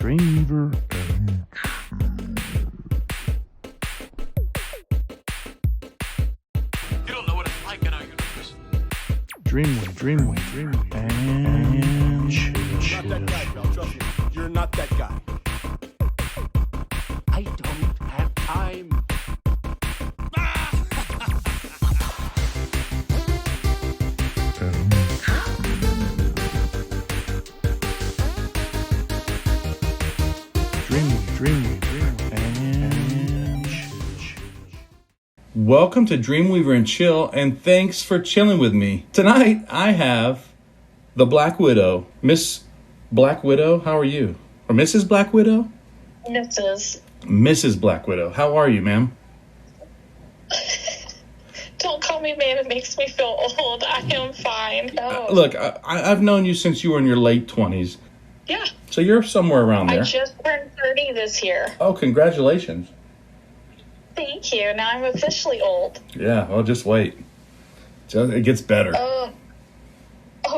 DreamWeaver and You don't know what it's like in our universe. DreamWeaver and You're not that guy, pal. Trust me. You're not that guy. I don't have time. DreamWeaver and Welcome to Dreamweaver and Chill, and thanks for chilling with me. Tonight, I have the Black Widow. Miss Black Widow, how are you? Or Mrs. Black Widow? Mrs. Black Widow, how are you, ma'am? Don't call me ma'am, it makes me feel old. I am fine. Look, I've known you since you were in your late 20s, Yeah, so you're somewhere around I there. just turned 30 this year. Oh, congratulations. Thank you. Now I'm officially old. Yeah, well, just wait. It gets better. Oh,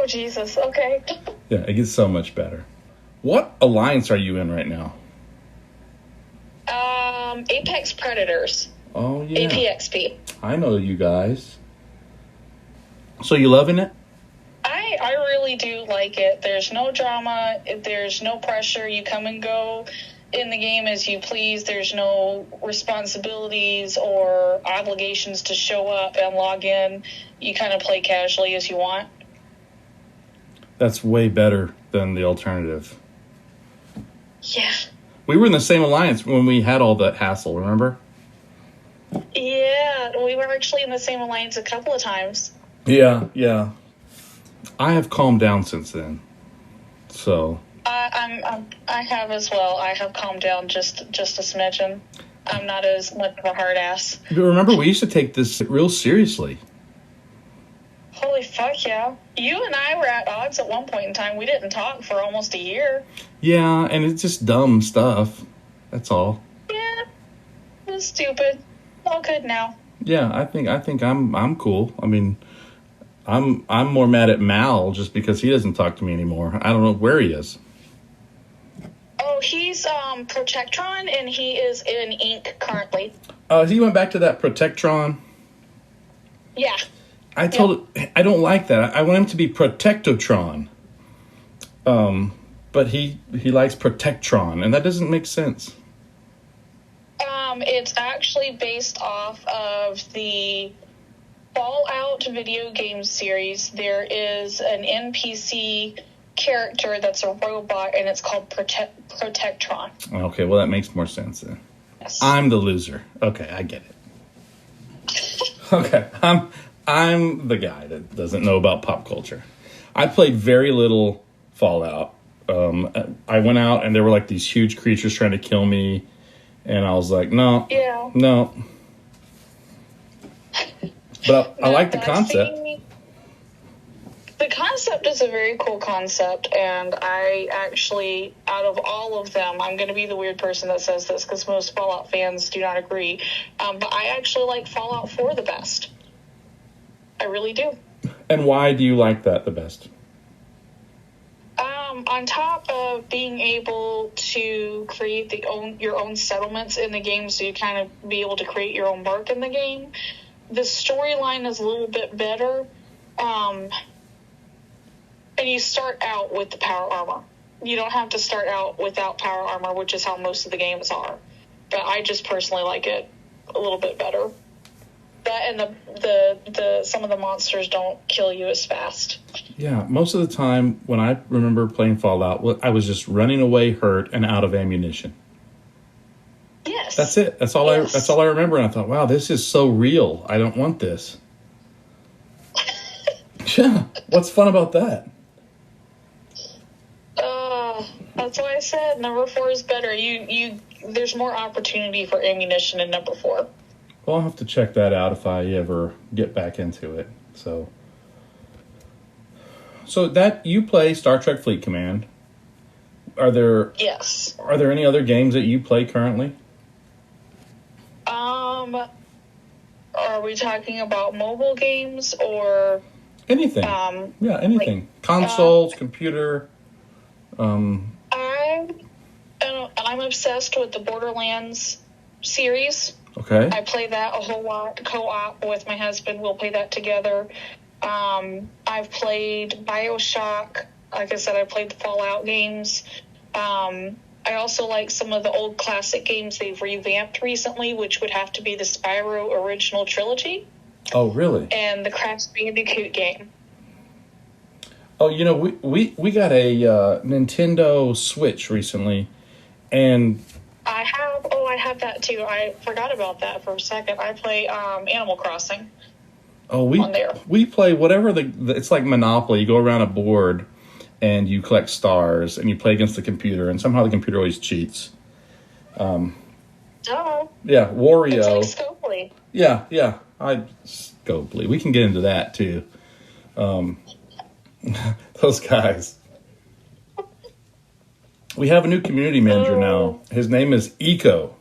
Jesus. Okay. Yeah, it gets so much better. What alliance are you in right now? Apex Predators. Oh, yeah. APXP. I know you guys. So you loving it? I really do like it. There's no drama. There's no pressure. You come and go in the game as you please. There's no responsibilities or obligations to show up and log in. You kind of play casually as you want. That's way better than the alternative. Yeah. We were in the same alliance when we had all that hassle, remember? Yeah, we were actually in the same alliance a couple of times. Yeah. I have calmed down since then. So, I have as well. I have calmed down just a smidgen. I'm not as much of a hard ass. but remember, we used to take this real seriously. Holy fuck, yeah. You and I were at odds at one point in time. We didn't talk for almost a year. Yeah, and it's just dumb stuff. That's all. Yeah, it was stupid. All good now. Yeah, I think I'm cool. I mean, I'm more mad at Mal just because he doesn't talk to me anymore. I don't know where he is. Oh, he's Protectron, and he is in Ink currently. He went back to that Protectron. Yeah. I told it, I don't like that. I want him to be Protectotron. But he likes Protectron, and that doesn't make sense. It's actually based off of the Fallout video game series. There is an NPC character that's a robot, and it's called Protectron. Okay, well that makes more sense then. Yes. I'm the loser. Okay, I get it. Okay, I'm the guy that doesn't know about pop culture. I played very little Fallout. I went out and there were like these huge creatures trying to kill me, and I was like, no. But I like the concept. The concept is a very cool concept, and I actually, out of all of them, I'm going to be the weird person that says this because most Fallout fans do not agree, but I actually like Fallout 4 the best. I really do. And why do you like that the best? On top of being able to create your own settlements in the game, so you kind of be able to create your own mark in the game, the storyline is a little bit better. And you start out with the power armor. You don't have to start out without power armor, which is how most of the games are. But I just personally like it a little bit better. That and the some of the monsters don't kill you as fast. Yeah, most of the time when I remember playing Fallout, I was just running away hurt and out of ammunition. Yes. That's it. That's all I remember, and I thought, wow, this is so real. I don't want this. Yeah. What's fun about that? That's why I said number 4 is better. There's more opportunity for ammunition in number 4. Well, I'll have to check that out if I ever get back into it. So that you play Star Trek Fleet Command. Yes. Are there any other games that you play currently? Are we talking about mobile games or Anything. Yeah, anything. Consoles, computer. I I'm obsessed with the Borderlands series. Okay. I play that a whole lot co-op with my husband. We'll play that together. I've played BioShock. Like I said, I played the Fallout games. I also like some of the old classic games they've revamped recently, which would have to be the Spyro original trilogy Oh, really? and the Crash Bandicoot game. Oh, you know, we got a Nintendo Switch recently, and I have that too. I forgot about that for a second. I play Animal Crossing. On there. we play whatever it's like Monopoly. You go around a board and you collect stars and you play against the computer, and somehow the computer always cheats. Oh, Yeah, Wario. it's like Scopely. Yeah. Scopely. We can get into that too. Those guys. We have a new community manager now. His name is Eco.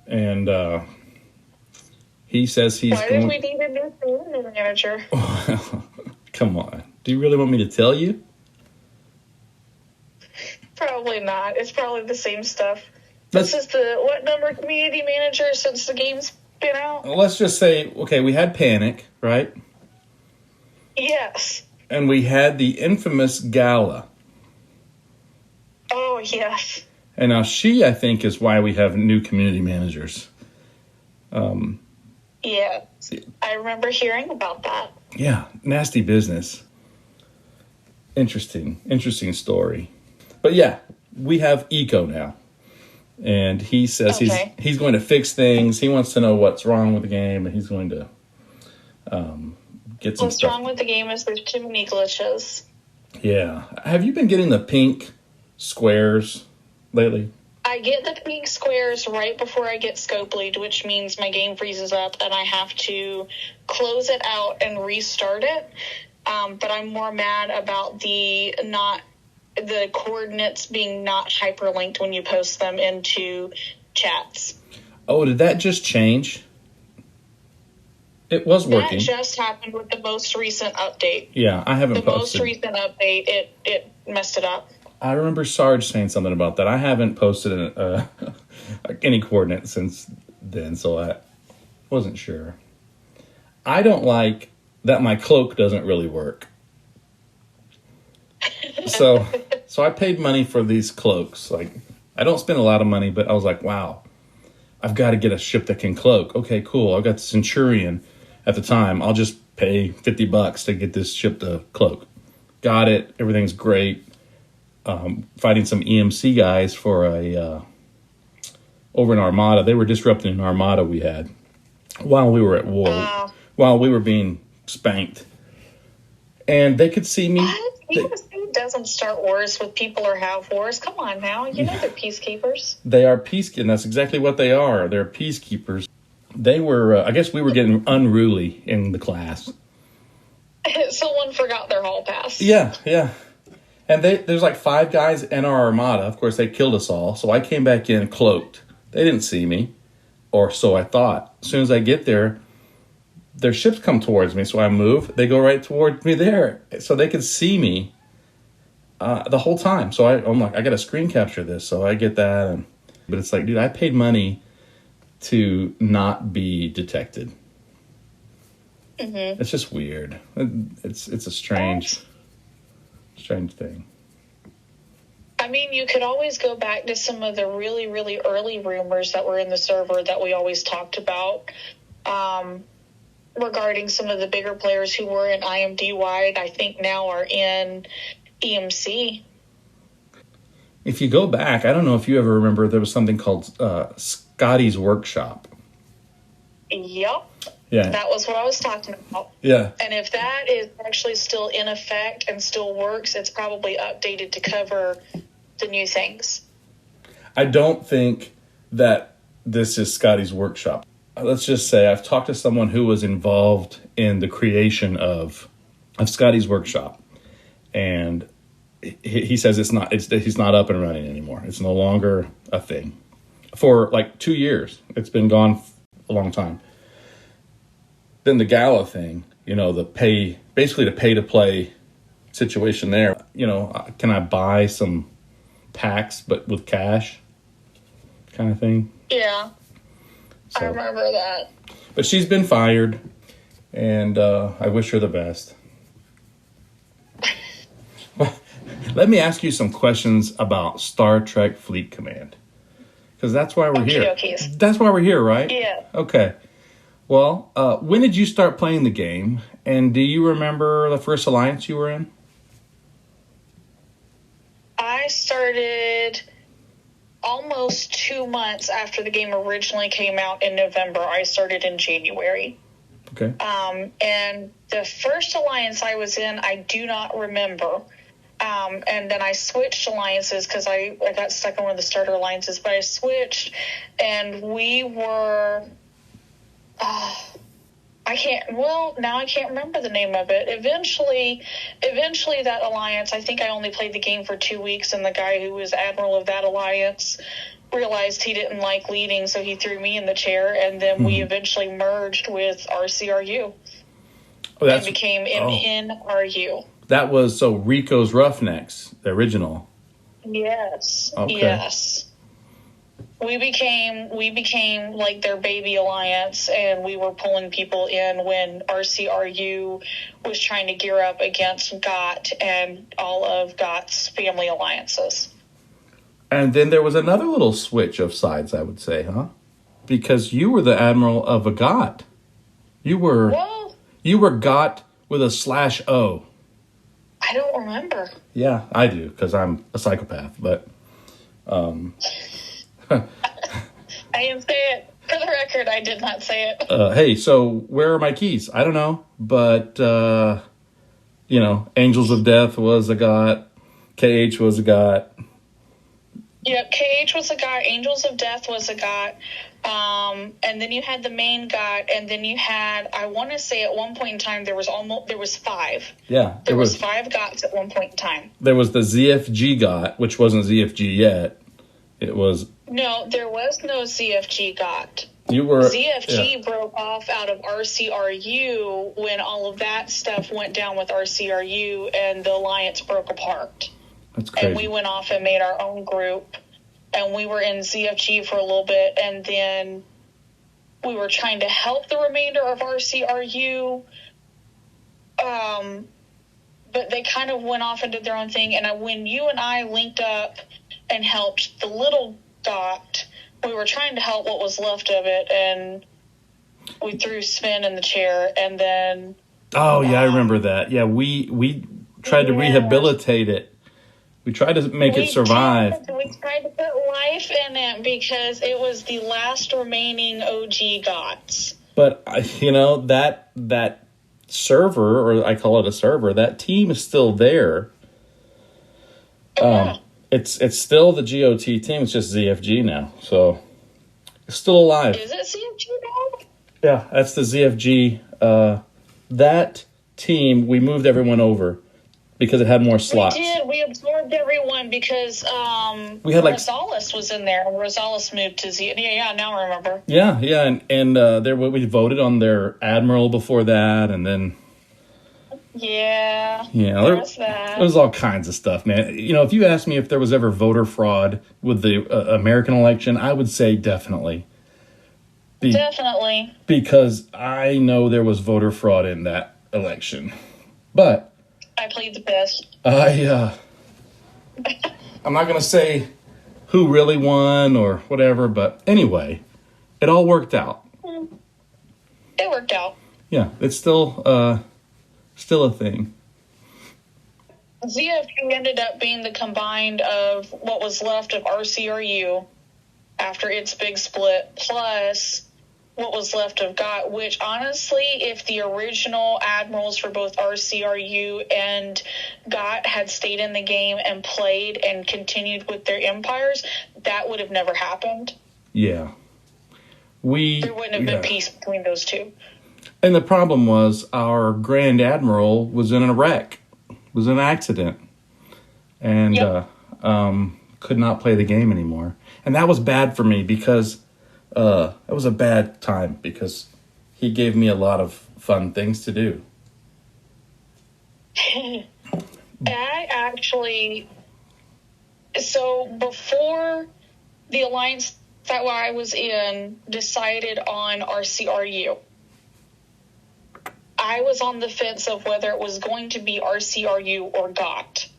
And he says he's Why did we need a new community manager? Come on. Do you really want me to tell you? Probably not. It's probably the same stuff. Let's- This is the what number community manager since the game's been out? Let's just say, okay, we had Panic, right? Yes. And we had the infamous Gala. Oh, yes. And now she, I think, is why we have new community managers. Yeah. I remember hearing about that. Yeah, nasty business. Interesting story. But yeah, we have Eco now. And he says Okay. he's going to fix things. He wants to know what's wrong with the game, and he's going to get some What's stuff. wrong with the game is there's too many glitches. Yeah. Have you been getting the pink squares lately? I get the pink squares right before I get Scopely'd, which means my game freezes up and I have to close it out and restart it. But I'm more mad about the coordinates being not hyperlinked when you post them into chats. Oh, did that just change? It was working. That just happened with the most recent update. Yeah, I haven't The posted. most recent update, it messed it up. I remember Sarge saying something about that. I haven't posted any coordinates since then, so I wasn't sure. I don't like that my cloak doesn't really work. So I paid money for these cloaks. Like, I don't spend a lot of money, but I was like, wow, I've got to get a ship that can cloak. Okay, cool. I've got the Centurion at the time. I'll just pay $50 to get this ship to cloak. Got it. Everything's great. Fighting some EMC guys for over an armada. They were disrupting an armada we had while we were at war, while we were being spanked. And they could see me. What? EMC doesn't start wars with people or have wars. Come on now. You know they're peacekeepers. They are peacekeepers. That's exactly what they are. They're peacekeepers. They were, I guess we were getting unruly in the class. Someone forgot their hall pass. Yeah. And there's like 5 guys in our armada. Of course, they killed us all. So I came back in cloaked. They didn't see me, or so I thought. As soon as I get there, their ships come towards me. So I move. They go right towards me there. So they could see me the whole time. So I'm like, I got to screen capture this. So I get that. But it's like, dude, I paid money to not be detected. Mm-hmm. It's just weird. It's a strange thing. I mean, you could always go back to some of the really, really early rumors that were in the server that we always talked about regarding some of the bigger players who were in IMD wide, I think now are in EMC. If you go back, I don't know if you ever remember, there was something called Scotty's Workshop. Yep. Yeah. That was what I was talking about. Yeah. And if that is actually still in effect and still works, it's probably updated to cover the new things. I don't think that this is Scotty's Workshop. Let's just say I've talked to someone who was involved in the creation of Scotty's Workshop, and he says he's not up and running anymore. It's no longer a thing. For like 2 years, it's been gone a long time. Then the Gala thing, the pay to play situation there. Can I buy some packs, but with cash kind of thing. Yeah, I So, remember that. but she's been fired, and I wish her the best. Let me ask you some questions about Star Trek Fleet Command, because that's why we're here. Okey-dokey. That's why we're here, right? Yeah. Okay. Well, when did you start playing the game, and do you remember the first alliance you were in? I started almost 2 months after the game originally came out in November. I started in January. Okay. And the first alliance I was in, I do not remember. And then I switched alliances because I got stuck on one of the starter alliances, but I switched, and we were, I can't remember the name of it. Eventually that alliance, I think I only played the game for 2 weeks, and the guy who was admiral of that alliance realized he didn't like leading, so he threw me in the chair, and then we eventually merged with RCRU and became MNRU. That was Rico's Roughnecks, the original. Yes. Okay. Yes. We became like their baby alliance, and we were pulling people in when RCRU was trying to gear up against GOT and all of GOT's family alliances. And then there was another little switch of sides, I would say, huh? Because you were the admiral of a GOT. You were GOT with a /O. I don't remember. Yeah, I do, because I'm a psychopath, but... I didn't say it. For the record, I did not say it. Hey, so where are my keys? I don't know, but, Angels of Death was a GOT, KH was a GOT. Yep, KH was a GOT, Angels of Death was a GOT, and then you had the main GOT, and then you had, I want to say at one point in time, there was 5. Yeah. There was 5 GOTs at one point in time. There was the ZFG GOT, which wasn't ZFG yet. It was... No, there was no ZFG GOT. ZFG broke off out of RCRU when all of that stuff went down with RCRU, and the alliance broke apart. That's crazy. And we went off and made our own group, and we were in ZFG for a little bit, and then we were trying to help the remainder of RCRU, but they kind of went off and did their own thing. And when you and I linked up and helped the little GOT, we were trying to help what was left of it, and we threw Sven in the chair, and then... Oh, yeah, I remember that. Yeah, we tried to rehabilitate it. We tried to make it survive. We tried to put life in it because it was the last remaining OG GOTs. But, that server, or I call it a server, that team is still there. Yeah. It's still the GOT team. It's just ZFG now. So, it's still alive. Is it ZFG now? Yeah, that's the ZFG. That team, we moved everyone over because it had more slots. We did. We absorbed everyone because we had Rosales was in there. Rosales moved to Z. Yeah, now I remember. Yeah, and there we voted on their admiral before that, and then there was all kinds of stuff, man. If you asked me if there was ever voter fraud with the American election, I would say definitely. Definitely. Because I know there was voter fraud in that election, but I played the best. I'm not going to say who really won or whatever, but anyway, it all worked out. It worked out. Yeah, it's still a thing. ZFG ended up being the combined of what was left of RCRU after its big split, plus what was left of GOT, which honestly, if the original admirals for both RCRU and GOT had stayed in the game and played and continued with their empires, that would have never happened. Yeah. There wouldn't have been peace between those two. And the problem was our Grand Admiral was in a wreck, was in an accident, and could not play the game anymore. And that was bad for me because it was a bad time because he gave me a lot of fun things to do. So before the alliance that I was in decided on RCRU, I was on the fence of whether it was going to be RCRU or GOT.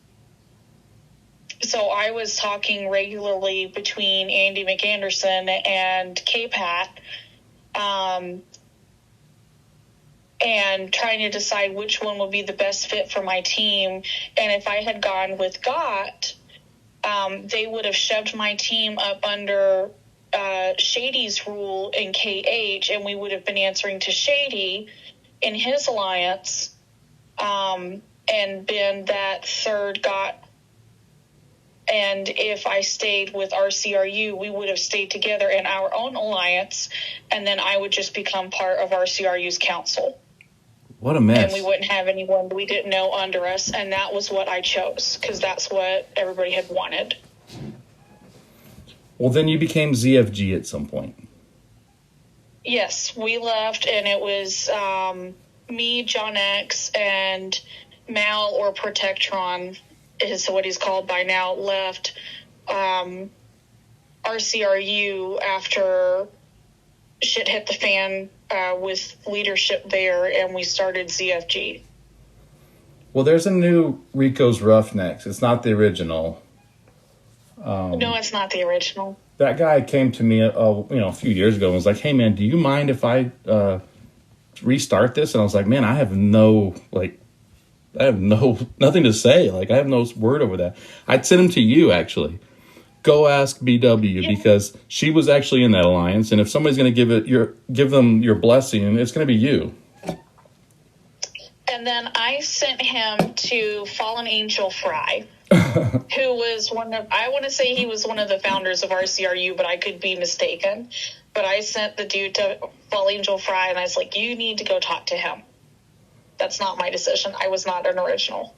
So I was talking regularly between Andy McAnderson and K-Pat, and trying to decide which one would be the best fit for my team. And if I had gone with GOT, they would have shoved my team up under Shady's rule in KH, and we would have been answering to Shady in his alliance, and been that third GOT. And if I stayed with RCRU, we would have stayed together in our own alliance, and then I would just become part of RCRU's council. What a mess. And we wouldn't have anyone we didn't know under us, and that was what I chose, because that's what everybody had wanted. Well, then you became ZFG at some point. Yes, we left, and it was me, John X, and Mal, or Protectron is what he's called by now, left RCRU after shit hit the fan with leadership there, and we started ZFG. Well, there's a new Rico's Roughnecks. It's not the original. No, it's not the original. That guy came to me, a few years ago and was like, "Hey, man, do you mind if I restart this?" And I was like, "Man, I have nothing to say. Like, I have no word over that." I'd send him to you, actually. Go ask BW, because she was actually in that alliance, and if somebody's going to give them your blessing, it's going to be you. And then I sent him to Fallen Angel Fry, who was I want to say he was one of the founders of RCRU, but I could be mistaken. But I sent the dude to Fallen Angel Fry, and I was like, you need to go talk to him. That's not my decision. I was not an original.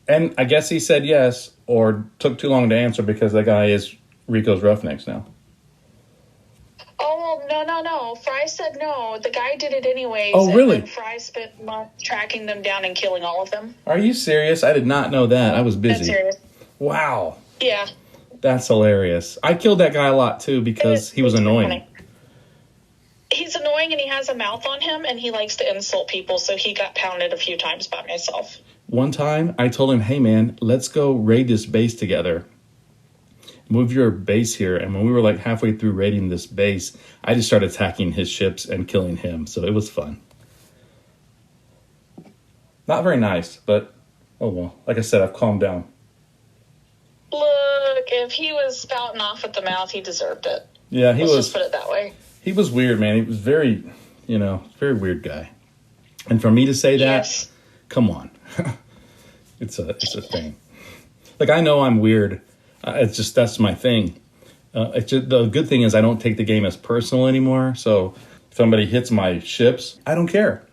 And I guess he said yes, or took too long to answer, because that guy is Rico's Roughnecks now. Oh, no. Fry said no. The guy did it anyways. Oh, really? And Fry spent months tracking them down and killing all of them. Are you serious? I did not know that. I was busy. That's serious. Wow. Yeah. That's hilarious. I killed that guy a lot, too, because he was annoying. Funny. He's annoying, and he has a mouth on him, and he likes to insult people, so he got pounded a few times by myself. One time, I told him, "Hey, man, let's go raid this base together. Move your base here." And when we were like halfway through raiding this base, I just started attacking his ships and killing him. So it was fun. Not very nice, but oh well. Like I said, I've calmed down. Look, if he was spouting off at the mouth, he deserved it. Yeah, Let's just put it that way. He was weird, man. He was very weird guy. And for me to say that, yes. Come on. It's a thing. Like, I know I'm weird. It's just, that's my thing. The good thing is I don't take the game as personal anymore. So if somebody hits my ships, I don't care.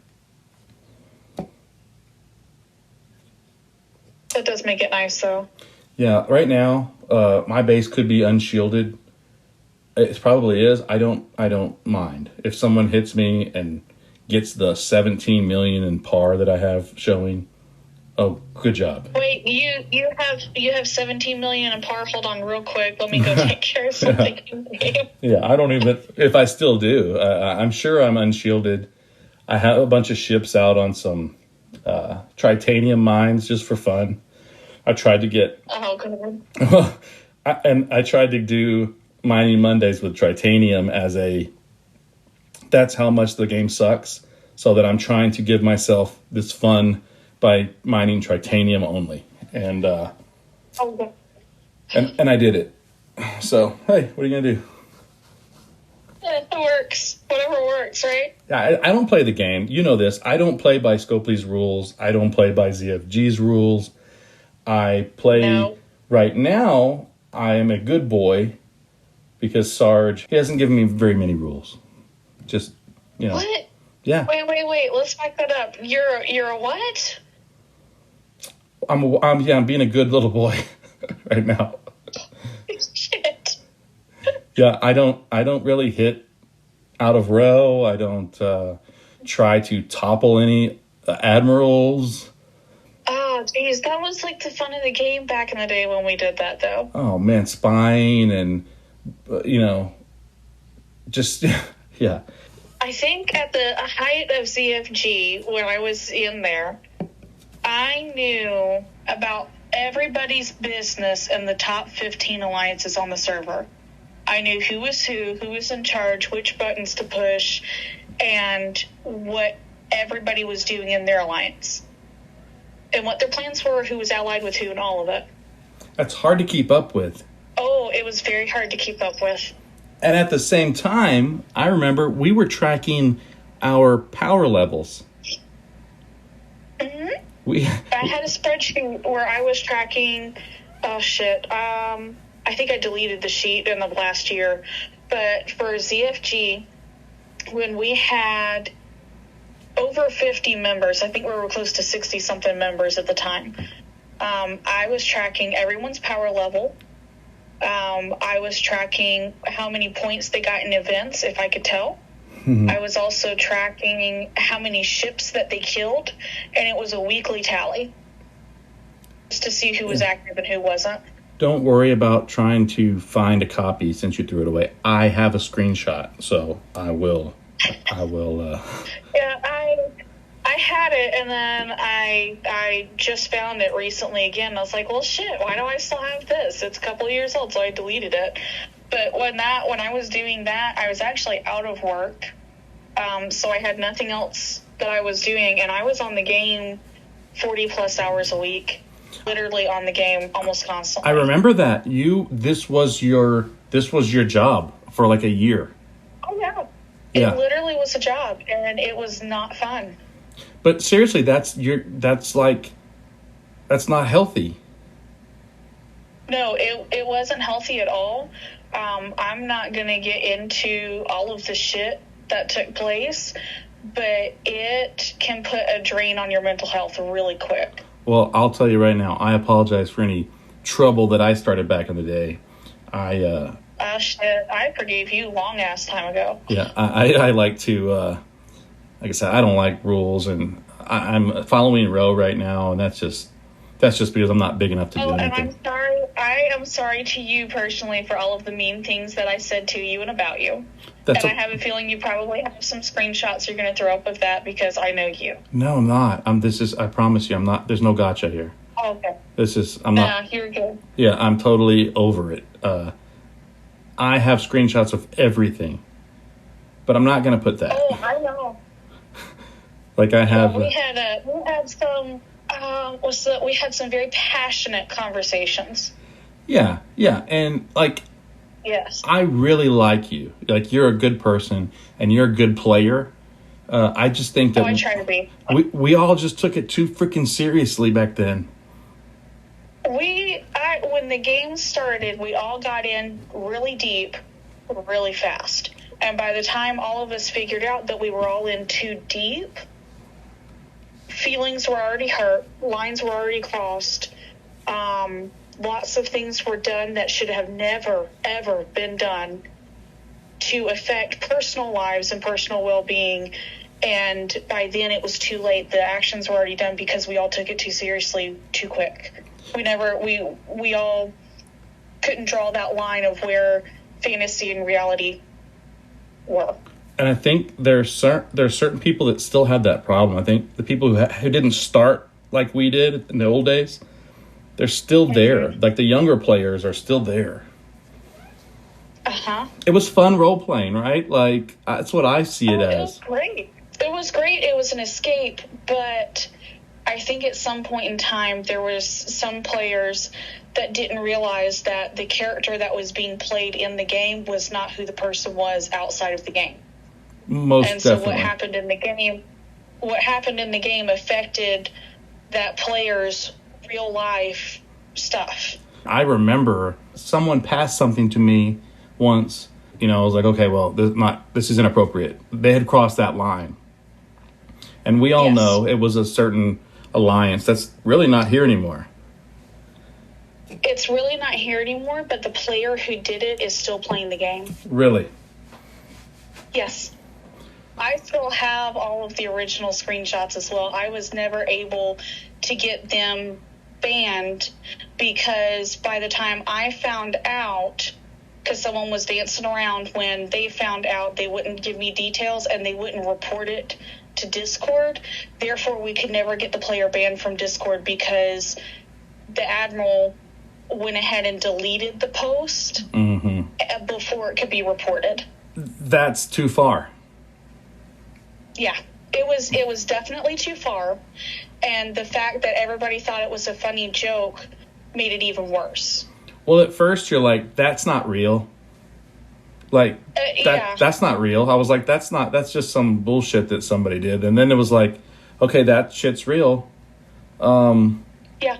That does make it nice, though. Yeah, right now, my base could be unshielded. It probably is. I don't mind. If someone hits me and gets the 17 million in par that I have showing, oh, good job. Wait, you have 17 million in par? Hold on real quick. Let me go take care of something in the game. Yeah, I don't even, if I still do. I'm sure I'm unshielded. I have a bunch of ships out on some tritanium mines just for fun. I tried to get... Oh, good. I tried to do mining Mondays with tritanium as that's how much the game sucks, so that I'm trying to give myself this fun by mining tritanium only. And Okay. and I did it. So, hey, what are you going to do? Yeah, it works. Whatever works, right? Yeah, I don't play the game. You know this. I don't play by Scopely's rules. I don't play by ZFG's rules. I play... No. Right now, I am a good boy because Sarge, he hasn't given me very many rules. Just, What? Yeah. Wait. Let's back that up. You're a what? I'm being a good little boy right now. Shit. Yeah, I don't really hit out of row. I don't try to topple any admirals. Oh, geez, that was like the fun of the game back in the day when we did that, though. Oh man, spying and just yeah. I think at the height of ZFG, when I was in there, I knew about everybody's business in the top 15 alliances on the server. I knew who was in charge, which buttons to push, and what everybody was doing in their alliance. And what their plans were, who was allied with who, and all of it. That's hard to keep up with. Oh, it was very hard to keep up with. And at the same time, I remember we were tracking our power levels. Mm-hmm. I had a spreadsheet where I was tracking. Oh shit! I think I deleted the sheet in the last year, but for ZFG, when we had over 50 members, I think we were close to 60-something members at the time. I was tracking everyone's power level. I was tracking how many points they got in events, if I could tell. I was also tracking how many ships that they killed, and it was a weekly tally, just to see who was active and who wasn't. Don't worry about trying to find a copy since you threw it away. I have a screenshot, so I will. Yeah, I had it, and then I just found it recently again. I was like, well, shit, why do I still have this? It's a couple of years old, so I deleted it. But when I was doing that, I was actually out of work, so I had nothing else that I was doing, and I was on the game 40-plus hours a week, literally on the game almost constantly. I remember that this was your job for like a year. Oh yeah. Yeah. It literally was a job, and it was not fun. But seriously, that's not healthy. No, it wasn't healthy at all. I'm not going to get into all of the shit that took place, but it can put a drain on your mental health really quick. Well, I'll tell you right now, I apologize for any trouble that I started back in the day. Shit, I forgave you long-ass time ago. Yeah, I like to, like I said, I don't like rules, and I'm following Roe right now, and that's just because I'm not big enough to do anything. And I am sorry to you personally for all of the mean things that I said to you and about you. I have a feeling you probably have some screenshots you're going to throw up of that because I know you. No, I'm not. I promise you, I'm not. There's no gotcha here. Oh, okay. I'm not. Yeah, you're good. Yeah, I'm totally over it. I have screenshots of everything, but I'm not going to put that. Oh, I know. Like I have. We had some very passionate conversations. Yeah, and like. Yes. I really like you. Like, you're a good person, and you're a good player. I just think that I try to be. We all just took it too freaking seriously back then. When the game started, we all got in really deep, really fast. And by the time all of us figured out that we were all in too deep, feelings were already hurt, lines were already crossed, lots of things were done that should have never, ever been done to affect personal lives and personal well-being. And by then it was too late. The actions were already done because we all took it too seriously too quick. We all couldn't draw that line of where fantasy and reality were. And I think there are certain people that still have that problem. I think the people who didn't start like we did in the old days, they're still there. Like the younger players are still there. Uh-huh. It was fun role-playing, right? Like, that's what I see it as. It was great. It was great. It was an escape. But I think at some point in time, there was some players that didn't realize that the character that was being played in the game was not who the person was outside of the game. Most definitely. And so what happened in the game affected that player's real life stuff. I remember someone passed something to me once. I was like, okay, well, this is inappropriate. They had crossed that line. And we all know it was a certain alliance that's really not here anymore. It's really not here anymore, but the player who did it is still playing the game. Really? Yes. I still have all of the original screenshots as well. I was never able to get them banned because by the time I found out, because someone was dancing around when they found out, they wouldn't give me details and they wouldn't report it to Discord. Therefore, we could never get the player banned from Discord because the admiral went ahead and deleted the post before it could be reported. That's too far. Yeah, it was definitely too far, and the fact that everybody thought it was a funny joke made it even worse. Well, at first you're like, that's not real. Like that's not real. I was like, that's just some bullshit that somebody did. And then it was like, okay, that shit's real. Yeah.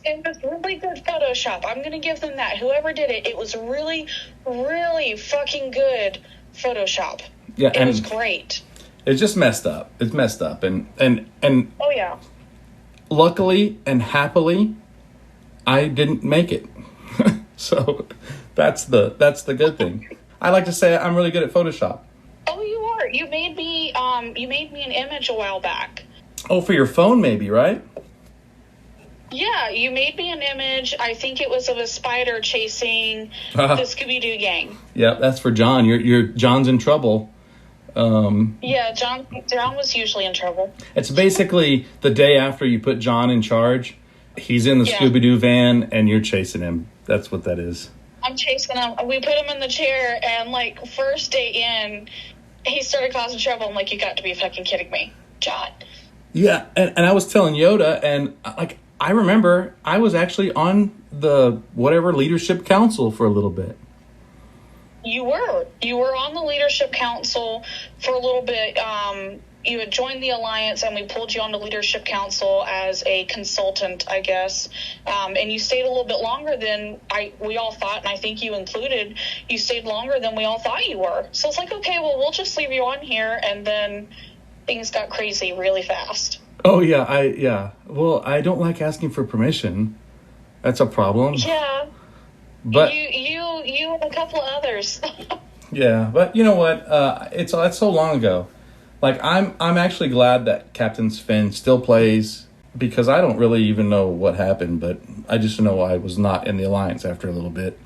It was really good Photoshop. I'm going to give them that. Whoever did it, it was really, really fucking good Photoshop. Yeah, it was great. It's just messed up. It's messed up. And oh, yeah. Luckily and happily, I didn't make it. So that's the good thing. I like to say I'm really good at Photoshop. Oh, you are. You made me an image a while back. Oh, for your phone maybe, right? Yeah, you made me an image. I think it was of a spider chasing the Scooby-Doo gang. Yeah, that's for John. John's in trouble. Yeah, John was usually in trouble. It's basically the day after you put John in charge. He's in the Scooby-Doo van, and you're chasing him. That's what that is. I'm chasing him. We put him in the chair, and, like, first day in, he started causing trouble. I'm like, you got to be fucking kidding me, John. Yeah, and I was telling Yoda, and, like, I remember I was actually on the whatever leadership council for a little bit. You were on the leadership council for a little bit. You had joined the alliance, and we pulled you on the leadership council as a consultant, I guess. And you stayed a little bit longer than we all thought, and I think you included. You stayed longer than we all thought you were. So it's like, okay, well, we'll just leave you on here, and then things got crazy really fast. Oh yeah, Well, I don't like asking for permission. That's a problem. Yeah. But you and a couple of others. Yeah, but you know what? It's so long ago. Like I'm actually glad that Captain Sven still plays because I don't really even know what happened, but I just know I was not in the alliance after a little bit.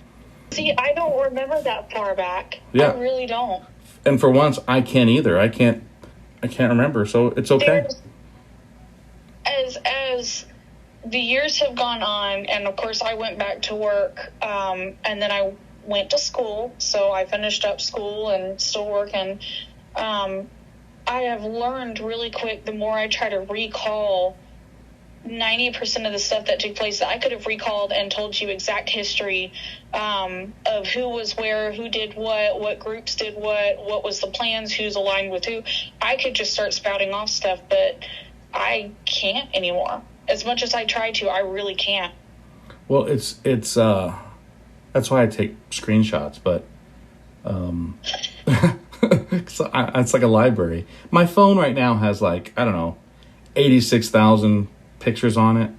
See, I don't remember that far back. Yeah. I really don't. And for once, I can't either. I can't remember, so it's okay. As the years have gone on, and of course I went back to work, and then I went to school, so I finished up school and still working. I have learned really quick, the more I try to recall 90% of the stuff that took place, that I could have recalled and told you exact history of who was where, who did what groups did what was the plans, who's aligned with who. I could just start spouting off stuff, but I can't anymore. As much as I try to, I really can't. Well, it's that's why I take screenshots, but it's like a library. My phone right now has like, I don't know, 86,000 pictures on it.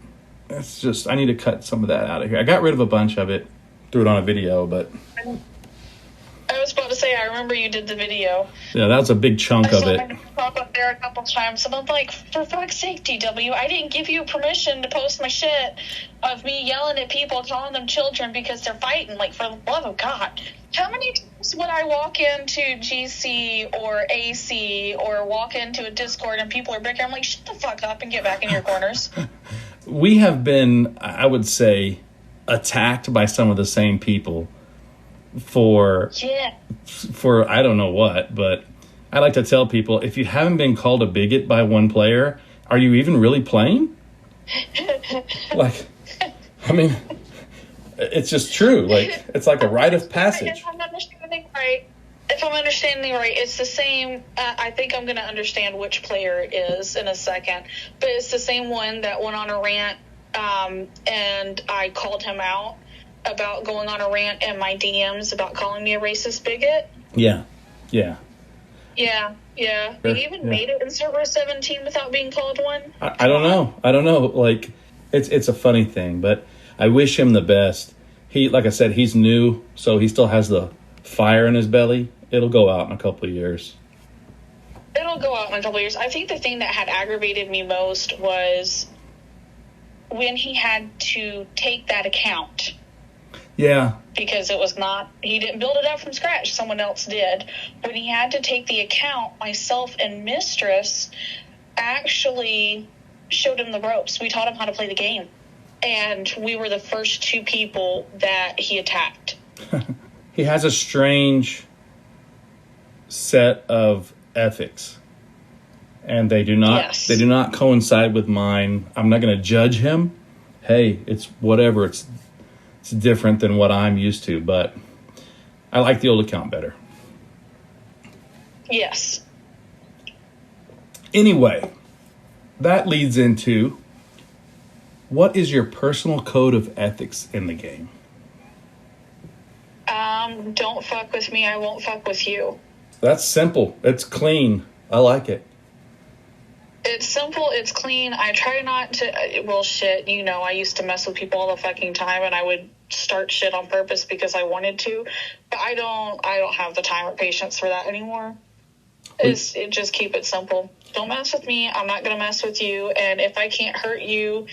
It's just, I need to cut some of that out of here. I got rid of a bunch of it, threw it on a video, but I was about to say, I remember you did the video. Yeah, that was a big chunk of it. I saw my pop up there a couple times, and I'm like, for fuck's sake, DW, I didn't give you permission to post my shit of me yelling at people, calling them children because they're fighting. Like, for the love of God. How many times would I walk into GC or AC or walk into a Discord and people are bickering? I'm like, shut the fuck up and get back in your corners. We have been, I would say, attacked by some of the same people for I don't know what, but I like to tell people, if you haven't been called a bigot by one player, are you even really playing? Like, I mean, it's just true. Like, it's like a rite of passage. If I'm understanding right, it's the same. I think I'm going to understand which player it is in a second, but it's the same one that went on a rant, and I called him out about going on a rant in my DMs about calling me a racist bigot. Yeah. He even made it in server 17 without being called one. I don't know. Like, it's a funny thing, but I wish him the best. He, like I said, he's new, so he still has the fire in his belly. It'll go out in a couple of years. it'll go out in a couple of years. I think the thing that had aggravated me most was when he had to take that account. Yeah. Because it was not, he didn't build it up from scratch. Someone else did. When he had to take the account, myself and Mistress actually showed him the ropes. We taught him how to play the game. And we were the first 2 people that he attacked. He has a strange set of ethics. And they do not coincide with mine. I'm not going to judge him. Hey, it's whatever. It's different than what I'm used to, but I like the old account better. Yes. Anyway, that leads into, what is your personal code of ethics in the game? Don't fuck with me, I won't fuck with you. That's simple. It's clean. I like it. It's simple, it's clean. I try not to, well, shit, you know, I used to mess with people all the fucking time, and I would start shit on purpose because I wanted to, but I don't have the time or patience for that anymore. Just keep it simple. Don't mess with me, I'm not gonna mess with you, and if I can't hurt you,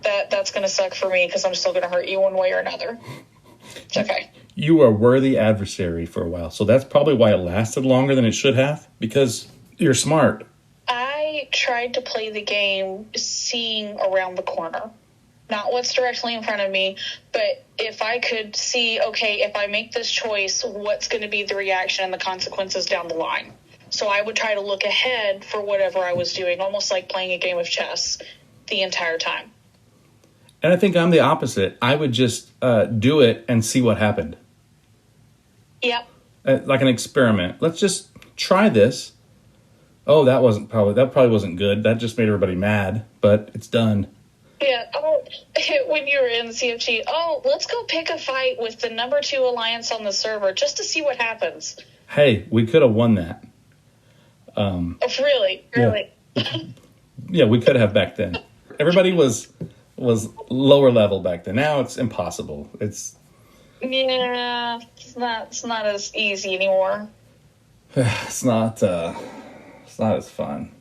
that's gonna suck for me, because I'm still gonna hurt you one way or another. It's okay. You were a worthy adversary for a while, so that's probably why it lasted longer than it should have, because you're smart. I tried to play the game seeing around the corner. Not what's directly in front of me, but if I could see, okay, if I make this choice, what's going to be the reaction and the consequences down the line. So I would try to look ahead for whatever I was doing, almost like playing a game of chess the entire time. And I think I'm the opposite. I would just do it and see what happened. Yep. Like an experiment. Let's just try this. Oh, that probably wasn't good. That just made everybody mad, but it's done. Yeah. Oh, when you were in CFG, let's go pick a fight with the number 2 alliance on the server just to see what happens. Hey, we could have won that. Really? Yeah, we could have back then. Everybody was lower level back then. Now it's impossible. It's not as easy anymore. It's not as fun.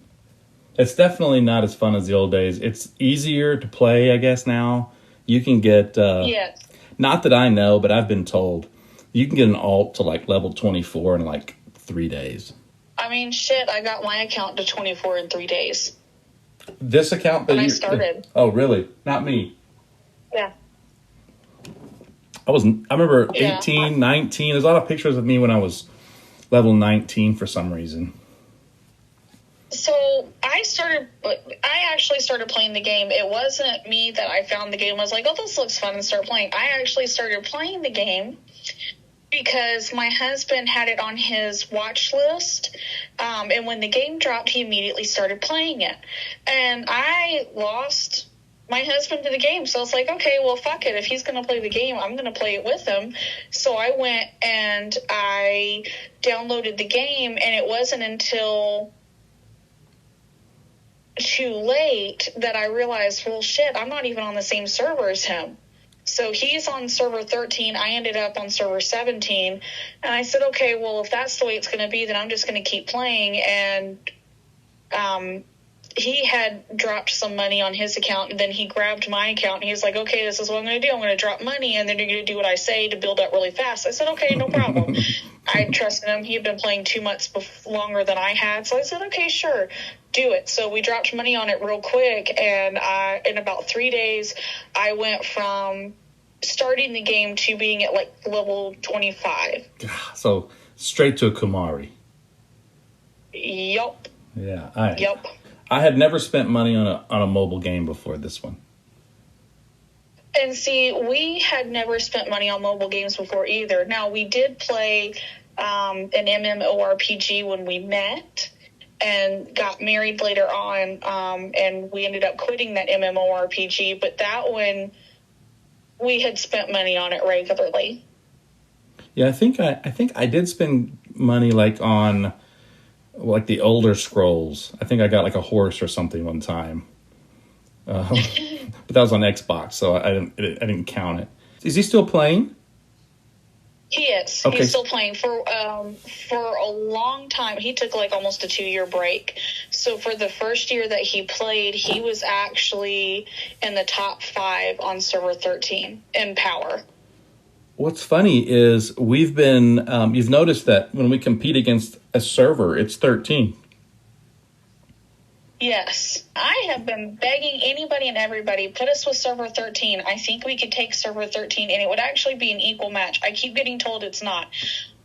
It's definitely not as fun as the old days. It's easier to play, I guess, now. You can get Yes. Not that I know, but I've been told you can get an alt to like level 24 in like 3 days. I mean, shit, I got my account to 24 in 3 days. This account that When I started. Oh, really? Not me. Yeah. I remember Yeah. 18, 19. There's a lot of pictures of me when I was level 19 for some reason. So I actually started playing the game. It wasn't me that I found the game. I was like, oh, this looks fun, and start playing. I actually started playing the game because my husband had it on his watch list. And when the game dropped, he immediately started playing it. And I lost my husband to the game. So I was like, okay, well, fuck it. If he's going to play the game, I'm going to play it with him. So I went and I downloaded the game, and it wasn't until too late that I realized, well, shit, I'm not even on the same server as him. So he's on server 13. I ended up on server 17. And I said, okay, well, if that's the way it's going to be, then I'm just going to keep playing. And he had dropped some money on his account, and then he grabbed my account, and he was like, okay, this is what I'm going to do. I'm going to drop money, and then you're going to do what I say to build up really fast. I said, okay, no problem. I trusted him. He had been playing 2 months longer than I had. So I said, okay, sure, do it. So we dropped money on it real quick, and in about 3 days, I went from starting the game to being at like level 25. So straight to a Kumari. Yup. Yeah. Yep. I had never spent money on a mobile game before this one. And see, we had never spent money on mobile games before either. Now, we did play an MMORPG when we met and got married later on, and we ended up quitting that MMORPG, but that one, we had spent money on it regularly. Yeah, I think I did spend money like on like the older scrolls. I think I got like a horse or something one time. But that was on Xbox, so I didn't count it. Is he still playing? He is. Okay. He's still playing for a long time. He took like almost a 2-year break. So for the first year that he played, he was actually in the top 5 on server 13 in power. What's funny is we've been, you've noticed that when we compete against a server, it's 13. Yes. I have been begging anybody and everybody, put us with server 13. I think we could take server 13, and it would actually be an equal match. I keep getting told it's not,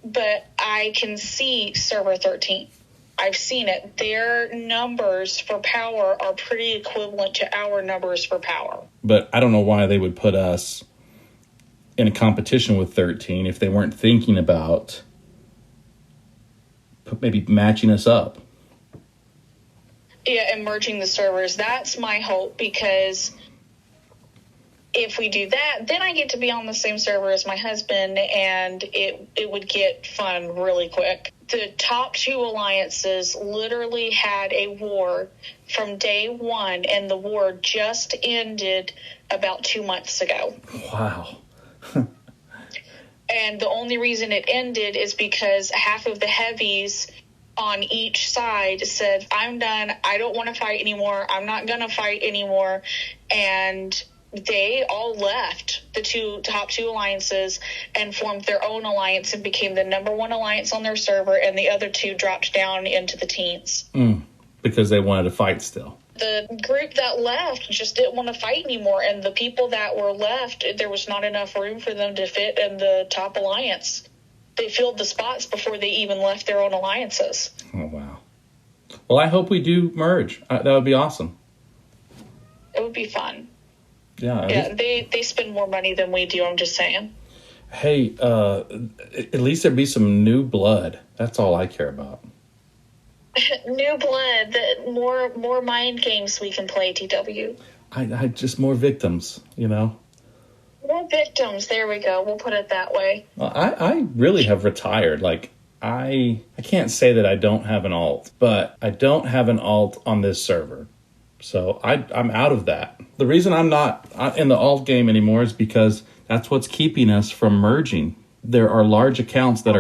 but I can see server 13. I've seen it. Their numbers for power are pretty equivalent to our numbers for power. But I don't know why they would put us in a competition with 13 if they weren't thinking about maybe matching us up. Yeah, and merging the servers. That's my hope, because if we do that, then I get to be on the same server as my husband, and it would get fun really quick. The top 2 alliances literally had a war from day 1, and the war just ended about 2 months ago. Wow. And the only reason it ended is because half of the heavies on each side said, I'm done. I don't want to fight anymore. I'm not going to fight anymore. And they all left the top 2 alliances and formed their own alliance and became the number 1 alliance on their server. And the other 2 dropped down into the teens. Because they wanted to fight still. The group that left just didn't want to fight anymore. And the people that were left, there was not enough room for them to fit in the top alliance. They filled the spots before they even left their own alliances. Oh, wow. Well, I hope we do merge. That would be awesome. It would be fun. Yeah. They spend more money than we do, I'm just saying. Hey, at least there'd be some new blood. That's all I care about. New blood, more mind games we can play, TW. I just more victims, you know? More victims, there we go. We'll put it that way. Well, I really have retired. Like, I can't say that I don't have an alt, but I don't have an alt on this server. So I'm out of that. The reason I'm not in the alt game anymore is because that's what's keeping us from merging. There are large accounts that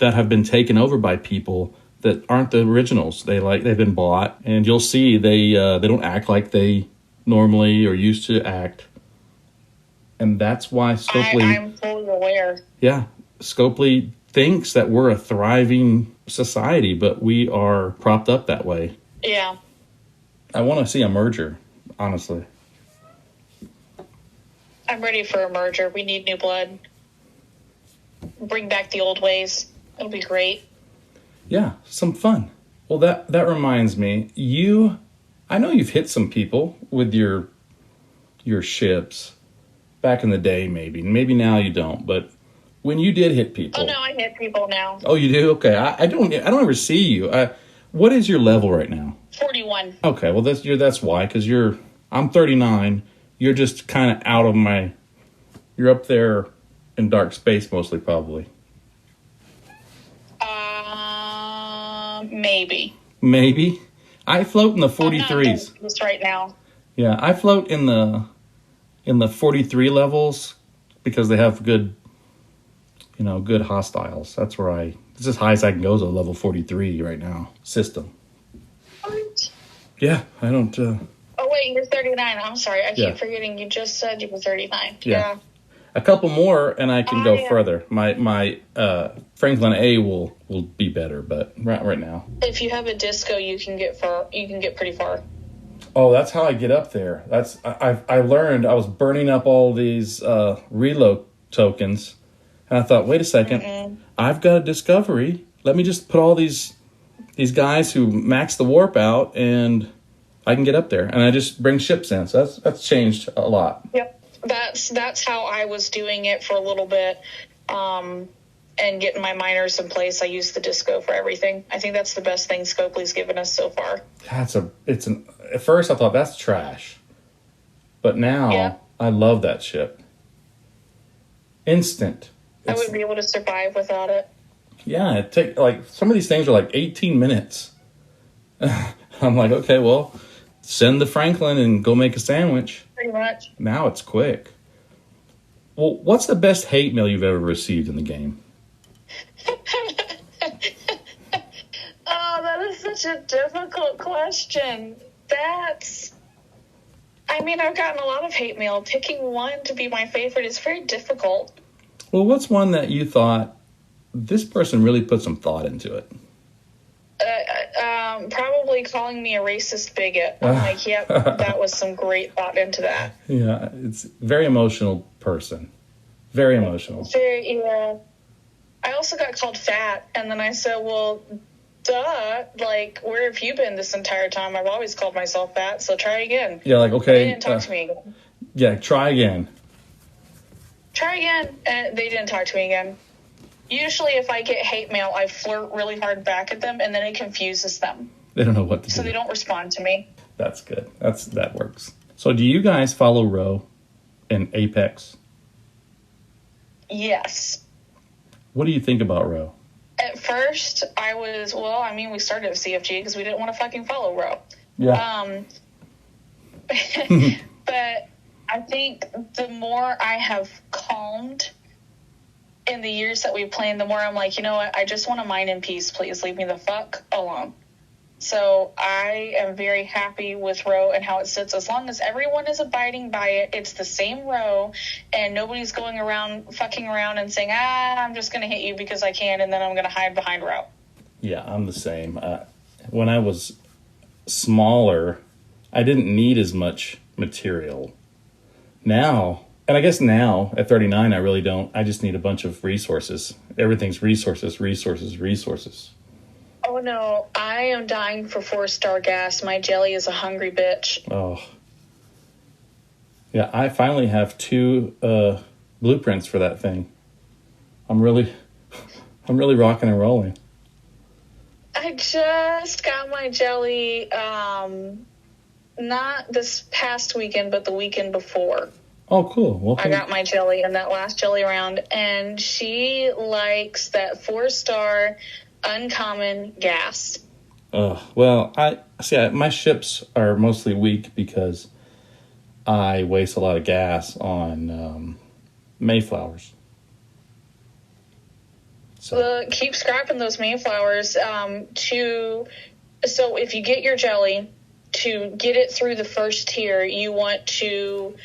have been taken over by people that aren't the originals. They've been bought, and you'll see they don't act like they normally or used to act. And that's why Scopely... I'm fully aware. Yeah. Scopely thinks that we're a thriving society, but we are propped up that way. Yeah. I want to see a merger, honestly. I'm ready for a merger. We need new blood. Bring back the old ways. It'll be great. Yeah, some fun. Well, that reminds me. I know you've hit some people with your ships. Back in the day, maybe now you don't. But when you did hit people, oh no, I hit people now. Oh, you do? Okay, I don't ever see you. What is your level right now? 41. Okay, well that's why, because I'm 39. You're just kind of out of my. You're up there in dark space mostly, probably. Maybe. Maybe. I float in the 43s. Just right now. Yeah, I float in the 43 levels because they have good hostiles. That's where it's as high as I can go is a level 43 right now system. What? Yeah, I don't. Oh wait, you're 39. I'm sorry, I Yeah. keep forgetting. You just said you were 39. Yeah. A couple more and I can go further. My Franklin A will be better, but right now. If you have a disco, you can get far. You can get pretty far. Oh, that's how I get up there. I learned. I was burning up all these reload tokens, and I thought, wait a second, I've got a discovery. Let me just put all these guys who max the warp out, and I can get up there. And I just bring ships in. So that's changed a lot. Yep, that's how I was doing it for a little bit, and getting my miners in place. I use the disco for everything. I think that's the best thing Scopely's given us so far. At first I thought that's trash, but now I love that ship. Instant. I wouldn't be able to survive without it. Yeah, it take some of these things are like 18 minutes. I'm like, okay, well, send the Franklin and go make a sandwich. Pretty much. Now it's quick. Well, what's the best hate mail you've ever received in the game? Oh, that is such a difficult question. I've gotten a lot of hate mail. Picking one to be my favorite is very difficult. Well, what's one that you thought, this person really put some thought into it? Probably calling me a racist bigot. I'm like, yep, that was some great thought into that. Yeah, it's a very emotional person. Very emotional. Yeah. I also got called fat, and then I said, well, duh, like, where have you been this entire time? I've always called myself fat, so try again. Yeah, like, okay. They didn't talk to me again. Yeah, try again. Try again, and they didn't talk to me again. Usually, if I get hate mail, I flirt really hard back at them, and then it confuses them. They don't know what to do. So they don't respond to me. That's good. That works. So do you guys follow Row and Apex? Yes. What do you think about Row? At first, we started at CFG because we didn't want to fucking follow Row. Yeah. But I think the more I have calmed in the years that we've played, the more I'm like, you know what? I just want to mine in peace. Please leave me the fuck alone. So I am very happy with Row and how it sits. As long as everyone is abiding by it, it's the same Row, and nobody's going around, fucking around and saying, I'm just going to hit you because I can, and then I'm going to hide behind Row. Yeah, I'm the same. When I was smaller, I didn't need as much material. Now, and I guess now, at 39, I really don't. I just need a bunch of resources. Everything's resources. Oh, no. I am dying for 4-star gas. My jelly is a hungry bitch. Oh. Yeah, I finally have 2 blueprints for that thing. I'm really rocking and rolling. I just got my jelly, not this past weekend, but the weekend before. Oh, cool. Well, I got my jelly in that last jelly round, and she likes that 4-star uncommon gas. Well, my ships are mostly weak because I waste a lot of gas on Mayflowers. So Keep scrapping those Mayflowers. So if you get your jelly, to get it through the first tier, you want to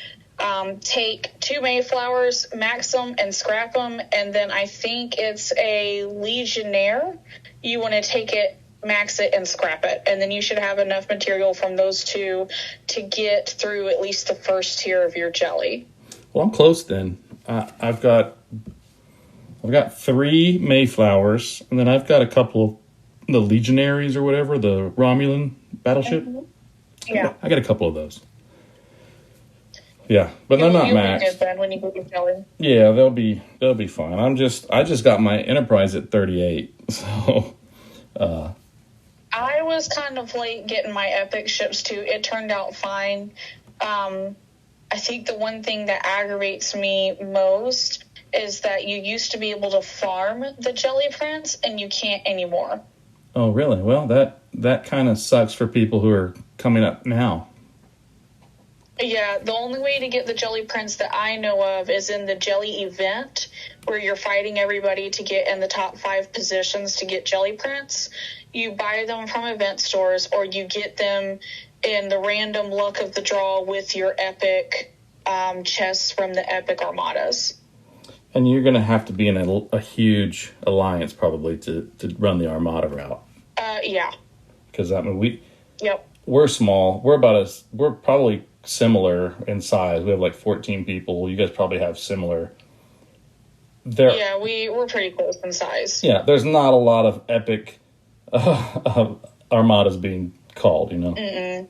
take 2 Mayflowers, max them, and scrap them, and then I think it's a Legionnaire. You want to take it, max it, and scrap it, and then you should have enough material from those 2 to get through at least the first tier of your jelly. well, I'm close then. I've got 3 Mayflowers, and then I've got a couple of the Legionaries or whatever, the Romulan battleship. Mm-hmm. Yeah. I got a couple of those. Yeah, but they're not You'll be maxed. good then when you get your jelly. Yeah, they'll be fine. I just got my Enterprise at 38, so. I was kind of late getting my epic ships too. It turned out fine. I think the one thing that aggravates me most is that you used to be able to farm the jelly prints and you can't anymore. Oh, really? Well, that kind of sucks for people who are coming up now. Yeah, the only way to get the jelly prints that I know of is in the jelly event, where you're fighting everybody to get in the top 5 positions to get jelly prints. You buy them from event stores, or you get them in the random luck of the draw with your epic chests from the epic armadas. And you're going to have to be in a huge alliance probably to run the Armada route. Yeah. Because Yep. we're small. We're probably similar in size. We have like 14 people. You guys probably have similar. Yeah, we're pretty close in size. Yeah, there's not a lot of epic armadas being called, you know. Mm-mm.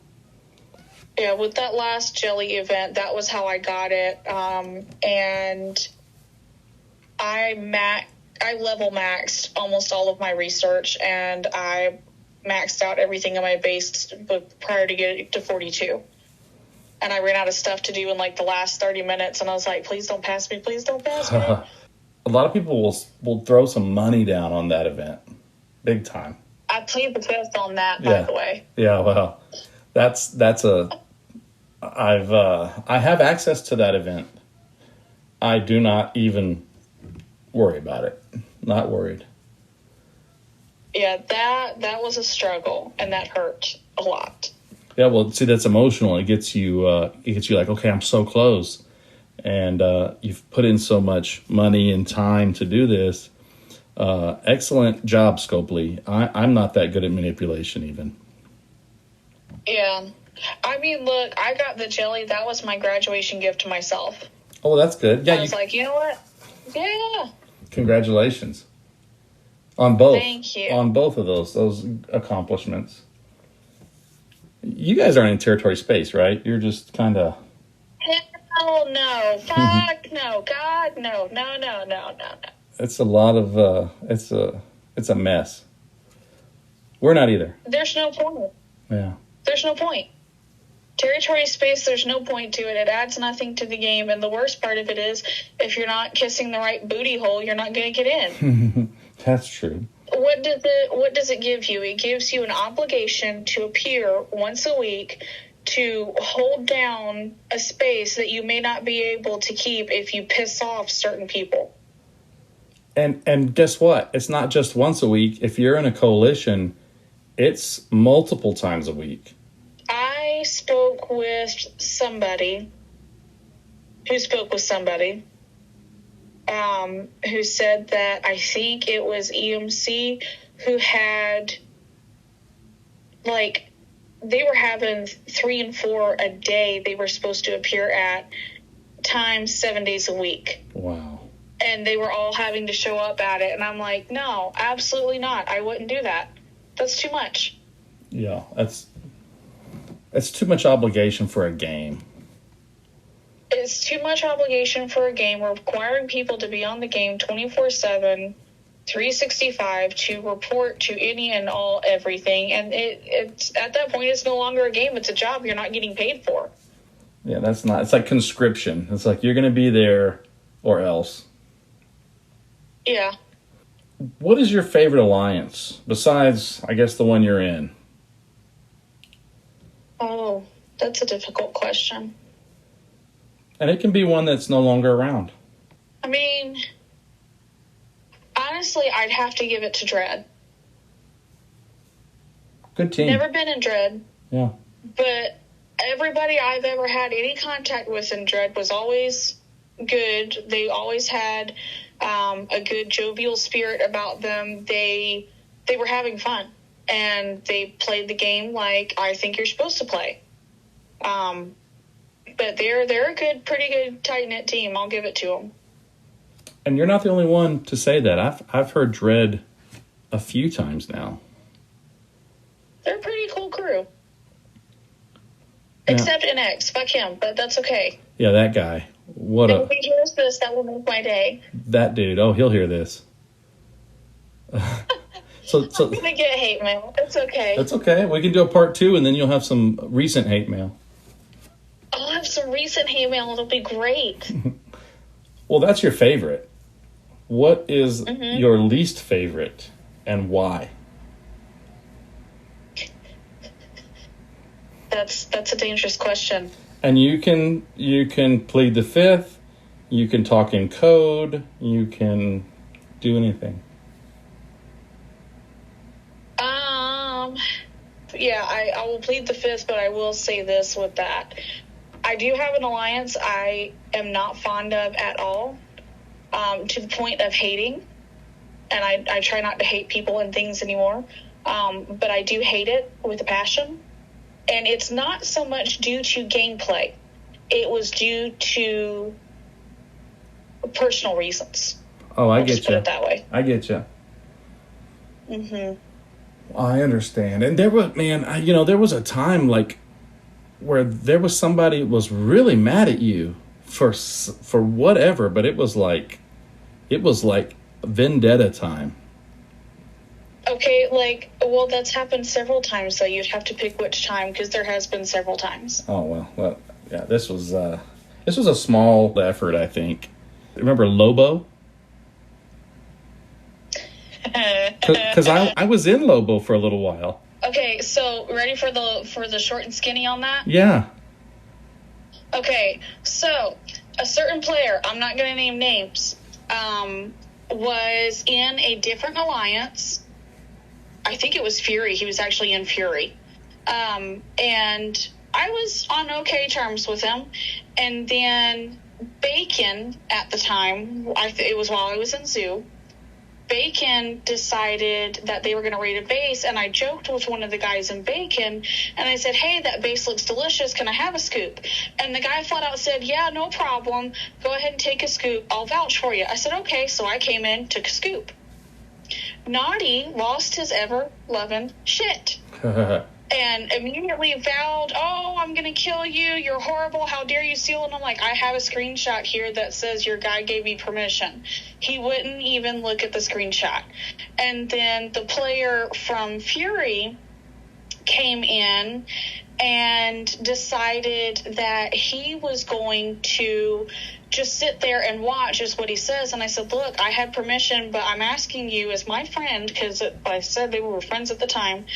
Yeah, with that last jelly event, that was how I got it. And I level maxed almost all of my research, and I maxed out everything in my base prior to getting to 42. And I ran out of stuff to do in like the last 30 minutes, and I was like, please don't pass me, please don't pass me. A lot of people will throw some money down on that event. Big time. I played the fifth on that, by the way. Yeah, well, I have access to that event. I do not even worry about it. not worried. Yeah, that was a struggle, and that hurt a lot. Yeah, well, see, that's emotional. It gets you like, okay, I'm so close. And you've put in so much money and time to do this. Excellent job, Scopely. I'm not that good at manipulation even. Yeah. I mean, look, I got the jelly. That was my graduation gift to myself. Oh, that's good. Yeah, I was like, you know what? Yeah. Congratulations. On both. Thank you. On both of those accomplishments. You guys aren't in territory space, right? You're just kind of... Hell no. Fuck no. God, no. No. It's a lot of... It's a mess. We're not either. There's no point. Yeah. There's no point. Territory space, there's no point to it. It adds nothing to the game. And the worst part of it is, if you're not kissing the right booty hole, you're not going to get in. That's true. What does it give you? It gives you an obligation to appear once a week to hold down a space that you may not be able to keep if you piss off certain people. And guess what? It's not just once a week. If you're in a coalition, it's multiple times a week. I spoke with somebody who said that I think it was EMC who had, like, they were having 3 and 4 a day they were supposed to appear at, times 7 days a week. Wow. And they were all having to show up at it. And I'm like, no, absolutely not. I wouldn't do that. That's too much. Yeah, that's too much obligation for a game. It's too much obligation for a game. We're requiring people to be on the game 24/7, 365 to report to any and all everything. And it's at that point, it's no longer a game. It's a job you're not getting paid for. Yeah, that's not. It's like conscription. It's like you're going to be there or else. Yeah. What is your favorite alliance besides, I guess, the one you're in? Oh, that's a difficult question. And it can be one that's no longer around. I mean, honestly, I'd have to give it to Dread. Good team. Never been in Dread, Yeah. but everybody I've ever had any contact with in Dread was always good. They always had a good jovial spirit about them. They were having fun, and they played the game like I think you're supposed to play. But they're a good, pretty good, tight-knit team. I'll give it to them. And you're not the only one to say that. I've heard Dread a few times now. They're a pretty cool crew. Yeah. Except NX. Fuck him, but that's okay. Yeah, that guy. What If a... he hears this, that will make my day. That dude. Oh, he'll hear this. So I'm going to get hate mail. It's okay. that's okay. We can do a part 2, and then you'll have some recent hate mail. I'll have some recent hate mail. It'll be great. Well, that's your favorite. What is your least favorite, and why? That's a dangerous question. And you can plead the fifth. You can talk in code. You can do anything. Yeah, I will plead the fifth, but I will say this with that. I do have an alliance I am not fond of at all, to the point of hating. And I try not to hate people and things anymore. But I do hate it with a passion. And it's not so much due to gameplay. It was due to personal reasons. Oh, I I'll get just put you. it that way. I get you. Mm-hmm. I understand. And there was, man, there was a time like where there was somebody that was really mad at you for whatever, but it was like vendetta time. Okay, well, that's happened several times, so you'd have to pick which time, because there has been several times. Oh, well, yeah, this was a small effort, I think. Remember Lobo? Because I was in Lobo for a little while. Okay, so ready for the short and skinny on that? Yeah. Okay, so a certain player, I'm not going to name names, was in a different alliance. I think it was Fury. He was actually in Fury. And I was on okay terms with him. And then Bacon, at the time, it was while I was in Zoo, Bacon decided that they were going to raid a base, and I joked with one of the guys in Bacon, and I said, hey, that base looks delicious. Can I have a scoop? And the guy flat out said, yeah, no problem. Go ahead and take a scoop. I'll vouch for you. I said, okay. So I came in, took a scoop. Naughty lost his ever-loving shit. And immediately vowed, oh, I'm going to kill you. You're horrible. How dare you steal? And I'm like, I have a screenshot here that says your guy gave me permission. He wouldn't even look at the screenshot. And then the player from Fury came in and decided that he was going to just sit there and watch is what he says. And I said, look, I had permission, but I'm asking you as my friend, because I said they were friends at the time,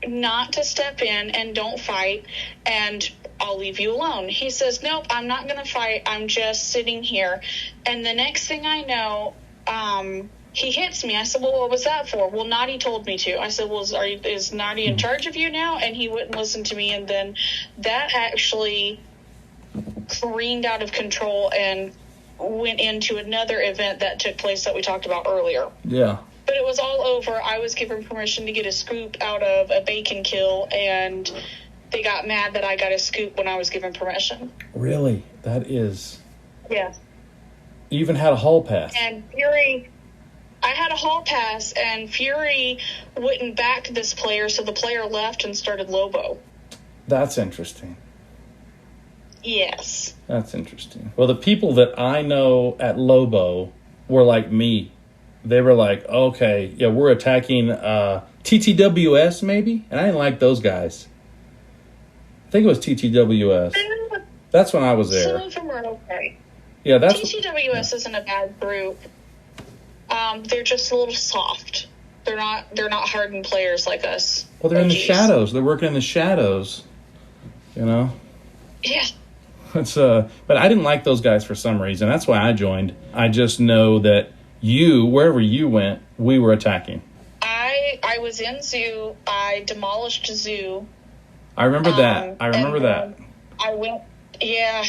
not to step in and don't fight, and I'll leave you alone. He says, nope, I'm not going to fight. I'm just sitting here. And the next thing I know, he hits me. I said, well, what was that for? Well, Naughty told me to. I said, well, is Naughty in charge of you now? And he wouldn't listen to me. And then that actually careened out of control and went into another event that took place that we talked about earlier. Yeah. But it was all over. I was given permission to get a scoop out of a Bacon kill, and they got mad that I got a scoop when I was given permission. Really? That is... Yeah. You even had a hall pass. And Fury... I had a hall pass, and Fury wouldn't back this player, so the player left and started Lobo. That's interesting. Yes. That's interesting. Well, the people that I know at Lobo were like me. They were like, okay, yeah, we're attacking TTWS maybe? And I didn't like those guys. I think it was TTWS. That's when I was there. Some of them are okay. Yeah, that's... TTWS isn't a bad group. They're just a little soft. They're not hardened players like us. Well, they're in the OGs. shadows. They're working in the shadows. You know? Yeah. It's but I didn't like those guys for some reason. That's why I joined. I just know that wherever you went, we were attacking. I was in Zoo. I demolished Zoo. I remember that. I remember that. I went, yeah.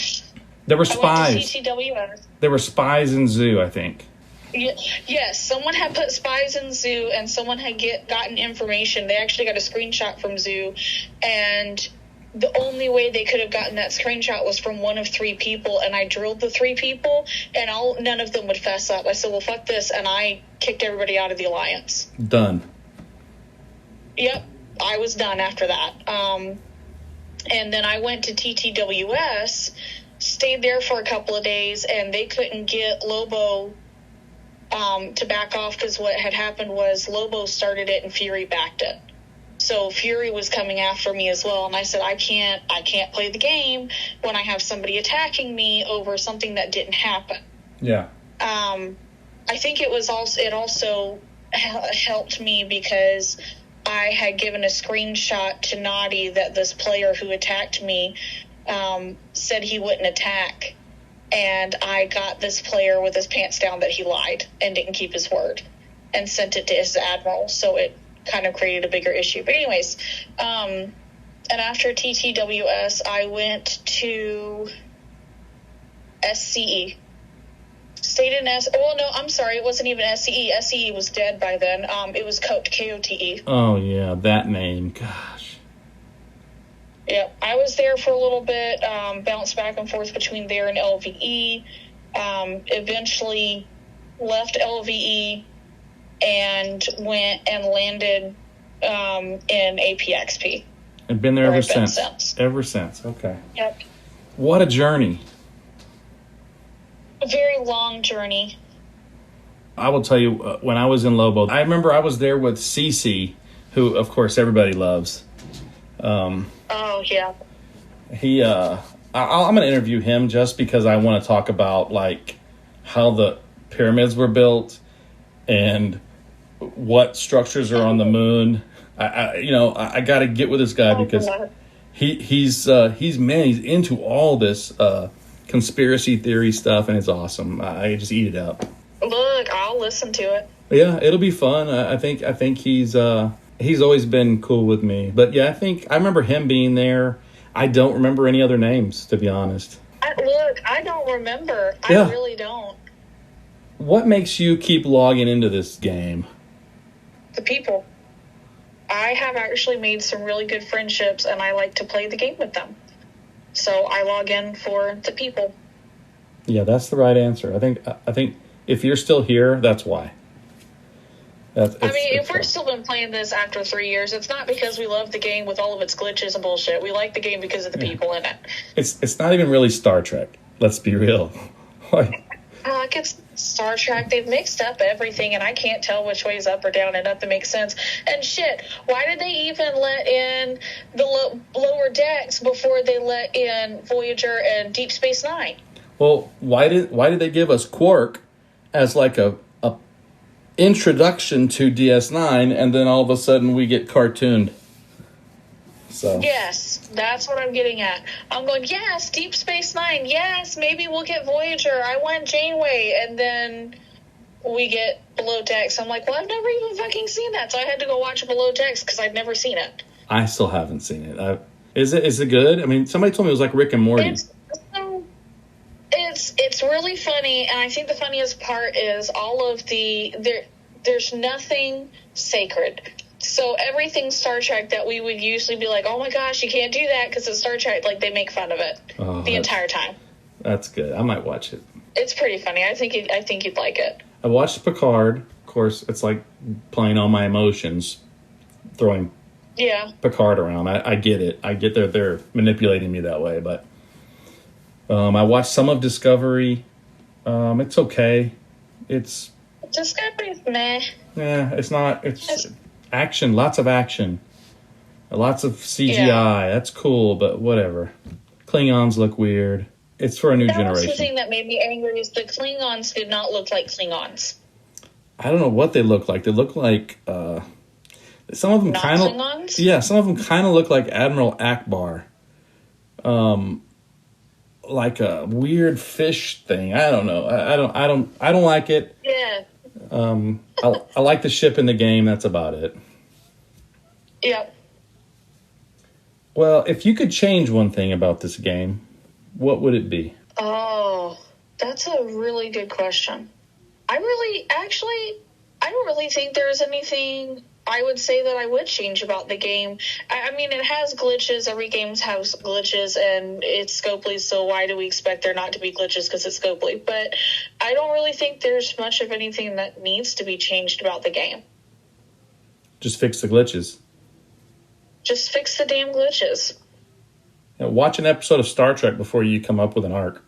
There were I spies. went to TTWS. There were spies in Zoo, I think. Yes, someone had put spies in Zoo, and someone had gotten information. They actually got a screenshot from Zoo, and the only way they could have gotten that screenshot was from one of three people, and I drilled the three people, and none of them would fess up. I said, well, fuck this, and I kicked everybody out of the alliance. Done. Yep, I was done after that. And then I went to TTWS, stayed there for a couple of days, and they couldn't get Lobo to back off, because what had happened was Lobo started it and Fury backed it. So Fury was coming after me as well, and I said, I can't play the game when I have somebody attacking me over something that didn't happen. Yeah. I think it also helped me because I had given a screenshot to Naughty that this player who attacked me said he wouldn't attack, and I got this player with his pants down that he lied and didn't keep his word and sent it to his admiral, so it kind of created a bigger issue. But anyways, and after TTWS, I went to SCE. Stayed in it wasn't even SCE. SCE was dead by then. It was KOTE, KOTE. Oh, yeah, that name. Gosh. Yep, I was there for a little bit, bounced back and forth between there and LVE, eventually left LVE and went and landed in APXP. I've been there Where ever I've been since. Ever since, okay. Yep. What a journey. A very long journey. I will tell you, when I was in Lobo, I remember I was there with CC, who, of course, everybody loves. Oh, yeah. I'm going to interview him just because I want to talk about, like, how the pyramids were built and what structures are on the moon. I got to get with this guy because he's into all this conspiracy theory stuff, and it's awesome. I just eat it up. Look, I'll listen to it. Yeah, it'll be fun. I think he's always been cool with me. But yeah, I remember him being there. I don't remember any other names, to be honest. I don't remember. Yeah. I really don't. What makes you keep logging into this game? The people. I have actually made some really good friendships, and I like to play the game with them. So I log in for the people. Yeah, that's the right answer. I think if you're still here, that's why. If we're still been playing this after 3 years, it's not because we love the game with all of its glitches and bullshit. We like the game because of the people in it. It's not even really Star Trek. Let's be real. It's Star Trek. They've mixed up everything, and I can't tell which way is up or down, and nothing makes sense. And shit, why did they even let in the lower decks before they let in Voyager and Deep Space Nine? Well, why did they give us Quark as like a introduction to DS9, and then all of a sudden we get cartooned? So Yes, that's what I'm getting at. I'm going, yes, Deep Space Nine, yes, maybe we'll get Voyager. I want Janeway, and then we get Below Decks. I'm like, well, I've never even fucking seen that, so I had to go watch Below Decks because I'd never seen it. I still haven't seen it. Is it good? I mean, somebody told me it was like Rick and Morty. It's really funny, and I think the funniest part is all of there's nothing sacred. So everything Star Trek that we would usually be like, oh my gosh, you can't do that because it's Star Trek, like they make fun of it the entire time. That's good. I might watch it. It's pretty funny. I think you'd like it. I watched Picard. Of course, it's like playing all my emotions, throwing Picard around. I get it. I get they're manipulating me that way, but I watched some of Discovery. It's okay. Discovery's meh. Yeah, it's not. It's action. Lots of action. Lots of CGI. Yeah. That's cool, but whatever. Klingons look weird. It's for a new generation. That was the thing that made me angry is the Klingons did not look like Klingons. I don't know what they look like. They look like some of them kind of Klingons? Yeah, some of them kind of look like Admiral Akbar. Like a weird fish thing. I don't know. I don't like it. Yeah. I like the ship in the game. That's about it. Yep. Well, if you could change one thing about this game, what would it be? Oh, that's a really good question. I don't really think there's anything I would say that I would change about the game. I mean, it has glitches. Every game has glitches, and it's Scopely, so why do we expect there not to be glitches because it's Scopely? But I don't really think there's much of anything that needs to be changed about the game. Just fix the glitches. Just fix the damn glitches. Watch an episode of Star Trek before you come up with an arc.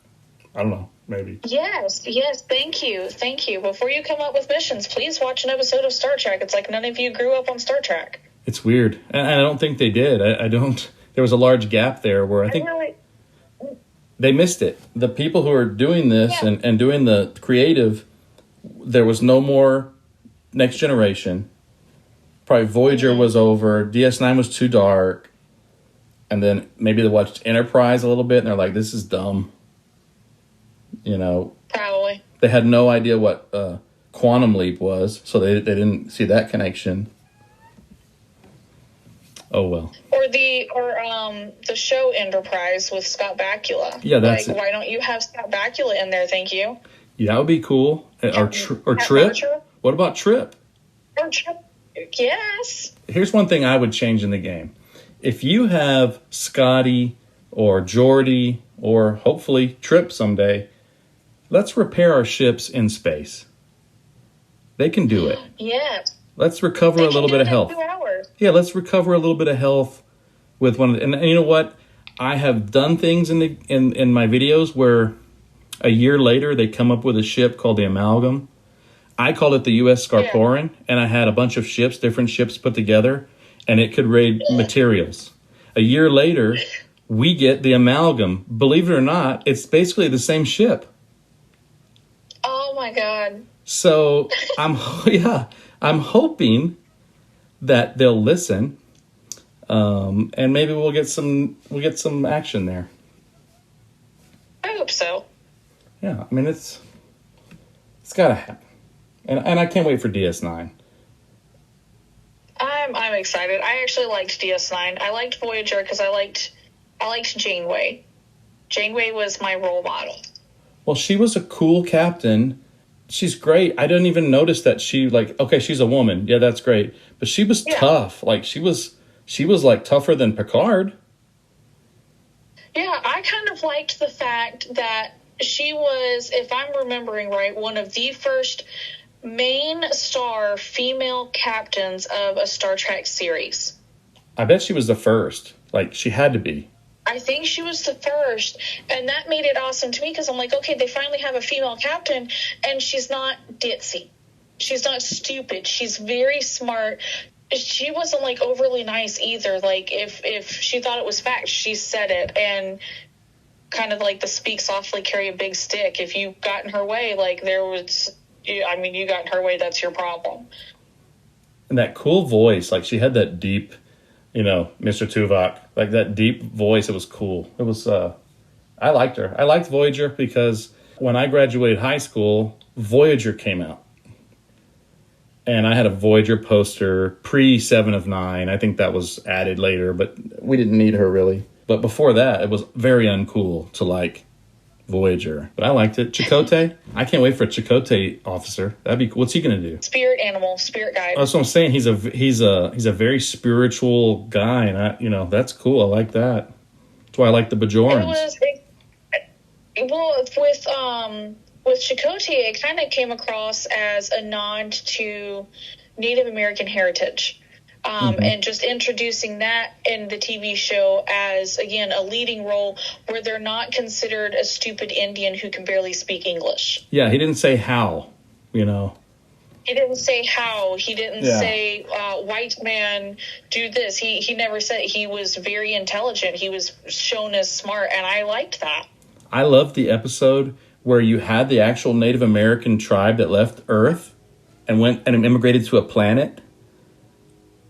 I don't know, maybe. Yes, thank you. Before you come up with missions, please watch an episode of Star Trek. It's like none of you grew up on Star Trek. It's weird. And I don't think they did. I don't. There was a large gap there where I think they missed it. The people who are doing this and doing the creative, there was no more Next Generation. Probably Voyager was over. DS9 was too dark. And then maybe they watched Enterprise a little bit and they're like, this is dumb. You know, Probably. They had no idea what Quantum Leap was, so they didn't see that connection. Oh well. Or the show Enterprise with Scott Bakula. Yeah, that's like, it. why don't you have Scott Bakula in there? Thank you. Yeah, that would be cool. Or Trip. Archer? What about Trip? Or Trip. Yes. Here's one thing I would change in the game. If you have Scotty or Geordi or hopefully Trip someday, let's repair our ships in space. They can do it. Yeah. Let's recover a little bit of health. 2 hours. Yeah, let's recover a little bit of health with one of the, and you know what? I have done things in my videos where a year later they come up with a ship called the Amalgam. I called it the U.S. Scarporin, and I had a bunch of ships, different ships put together, and it could raid materials. A year later, we get the Amalgam. Believe it or not, it's basically the same ship. Oh my God. So I'm hoping that they'll listen, and maybe we'll get some action there. I hope so. Yeah, I mean it's gotta happen. And I can't wait for DS9. I'm excited. I actually liked DS9. I liked Voyager because I liked Janeway. Janeway was my role model. Well, she was a cool captain. She's great. I didn't even notice that she, like, okay, she's a woman. Yeah, that's great. But she was tough. Like, she was like tougher than Picard. Yeah, I kind of liked the fact that she was, if I'm remembering right, one of the first main star female captains of a Star Trek series. I bet she was the first. Like, she had to be. I think she was the first, and that made it awesome to me because I'm like, okay, they finally have a female captain, and she's not ditzy. She's not stupid. She's very smart. She wasn't, like, overly nice either. Like, if she thought it was fact, she said it, and kind of like the speak softly, carry a big stick. If you got in her way, like, you got in her way, that's your problem. And that cool voice, like, she had that deep, Mr. Tuvok, like that deep voice. It was cool. It was, I liked her. I liked Voyager because when I graduated high school, Voyager came out. And I had a Voyager poster pre-7 of 9. I think that was added later, but we didn't need her really. But before that, it was very uncool to like Voyager. But I liked it. Chakotay, I can't wait for a Chakotay officer. That'd be cool. What's he gonna do? Spirit animal, spirit guide. That's what I'm saying. He's a very spiritual guy, and that's cool. I like that. That's why I like the Bajorans. With Chakotay, it kind of came across as a nod to Native American heritage. And just introducing that in the TV show as, again, a leading role where they're not considered a stupid Indian who can barely speak English. Yeah, he didn't say how, He didn't say how. He didn't say, white man, do this. He never said. He was very intelligent. He was shown as smart, and I liked that. I loved the episode where you had the actual Native American tribe that left Earth and went and immigrated to a planet.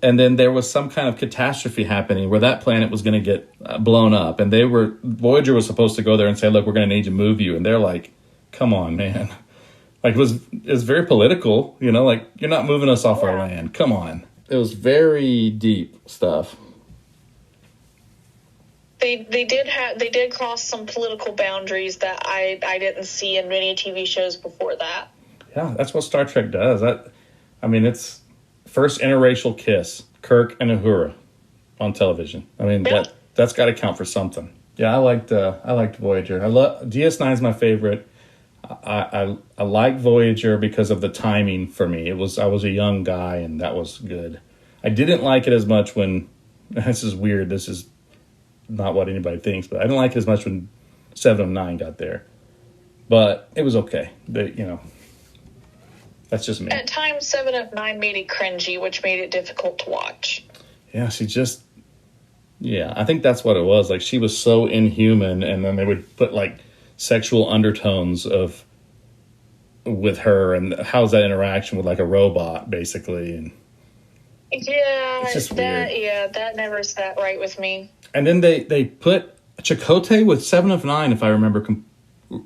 And then there was some kind of catastrophe happening where that planet was going to get blown up. And Voyager was supposed to go there and say, look, we're going to need to move you. And they're like, come on, man. Like, it was very political, like, you're not moving us off our land. Come on. It was very deep stuff. They did cross some political boundaries that I didn't see in many TV shows before that. Yeah, that's what Star Trek does. It's first interracial kiss, Kirk and Uhura on television. That's got to count for something. Yeah, I liked Voyager. DS9 is my favorite. I like Voyager because of the timing for me. I was a young guy, and that was good. I didn't like it as much when, this is weird, this is not what anybody thinks, but I didn't like it as much when 7 of 9 got there. But it was okay. That's just me. At times, 7 of 9 made it cringy, which made it difficult to watch. Yeah, I think that's what it was. Like, she was so inhuman, and then they would put, like, sexual undertones with her, and how's that interaction with, like, a robot, basically, and yeah, it's just weird. That never sat right with me. And then they put Chakotay with 7 of 9, if I remember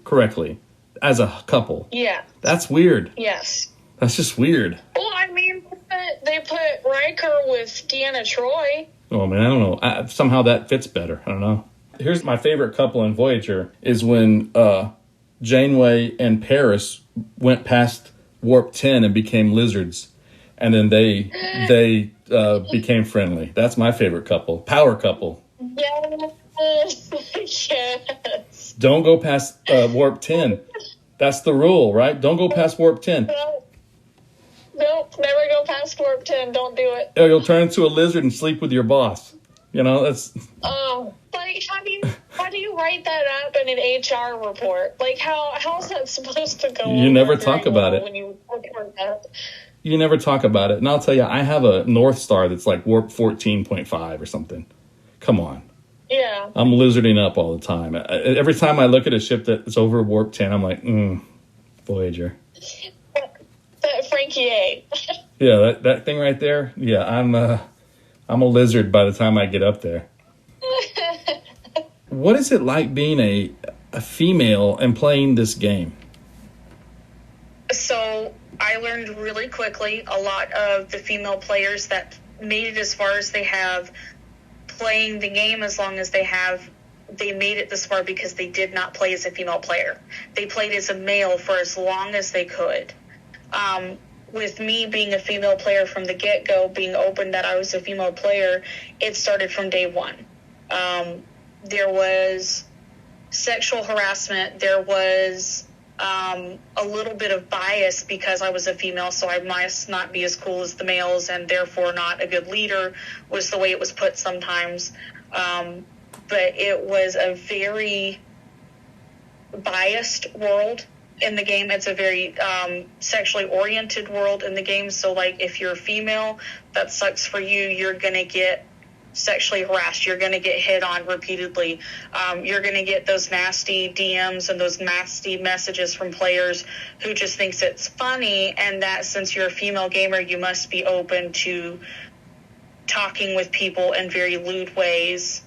correctly, as a couple. Yeah. That's weird. Yes. That's just weird. Well, they put Riker with Deanna Troi. Oh, man, I don't know. Somehow that fits better. I don't know. Here's my favorite couple in Voyager is when Janeway and Paris went past Warp 10 and became lizards. And then they became friendly. That's my favorite couple. Power couple. Yes. Yes. Don't go past Warp 10. That's the rule, right? Don't go past Warp 10. Nope, never go past Warp 10. Don't do it. You'll turn into a lizard and sleep with your boss. That's... Like, how do you write that up in an HR report? Like, how's that supposed to go? You never talk about it. When you report that. You never talk about it. And I'll tell you, I have a North Star that's like Warp 14.5 or something. Come on. Yeah. I'm lizarding up all the time. Every time I look at a ship that's over Warp 10, I'm like, Voyager. That Frankie A. Yeah, that thing right there. Yeah, I'm a lizard by the time I get up there. What is it like being a female and playing this game? So I learned learned really quickly. A lot of the female players that made it as far as they have playing the game as long as they have, they made it this far because they did not play as a female player. They played as a male for as long as they could. With me being a female player from the get-go, being open that I was a female player, it started from day one. There was sexual harassment. There was a little bit of bias because I was a female, so I must not be as cool as the males and therefore not a good leader, was the way it was put sometimes. But it was a very biased world in the game. It's a very sexually oriented world in the game. So, like, if you're a female, that sucks for you. You're going to get sexually harassed. You're going to get hit on repeatedly. You're going to get those nasty DMs and those nasty messages from players who just thinks it's funny, and that since you're a female gamer, you must be open to talking with people in very lewd ways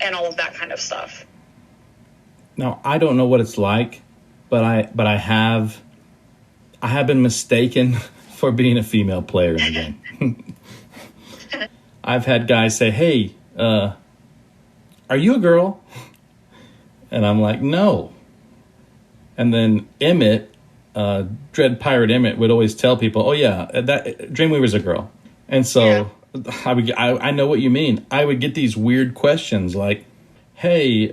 and all of that kind of stuff. Now, I don't know what it's like, but I have been mistaken for being a female player in the game. I've had guys say, "Hey, are you a girl?" And I'm like, "No." And then Emmett, Dread Pirate Emmett, would always tell people, "Oh yeah, that Dreamweaver's a girl." And so I know what you mean. I would get these weird questions like, "Hey,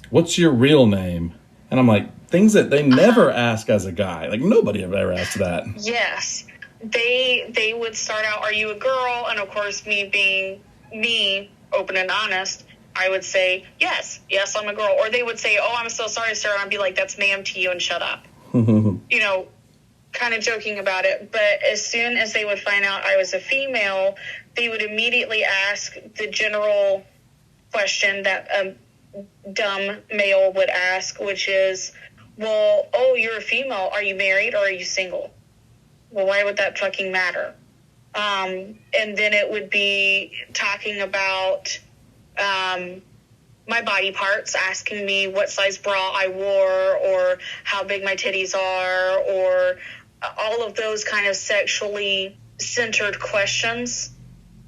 what's your real name?" And I'm like, things that they never ask as a guy. Like, nobody ever asked that. Yes. They would start out, "Are you a girl?" And of course, me being me, open and honest, I would say, yes, I'm a girl. Or they would say, "Oh, I'm so sorry, sir." And I'd be like, "That's ma'am to you and shut up." You know, kind of joking about it. But as soon as they would find out I was a female, they would immediately ask the general question that a dumb male would ask, which is, "Well, oh, you're a female. Are you married or are you single?" Well, why would that fucking matter? And then it would be talking about my body parts, asking me what size bra I wore or how big my titties are, or all of those kind of sexually centered questions.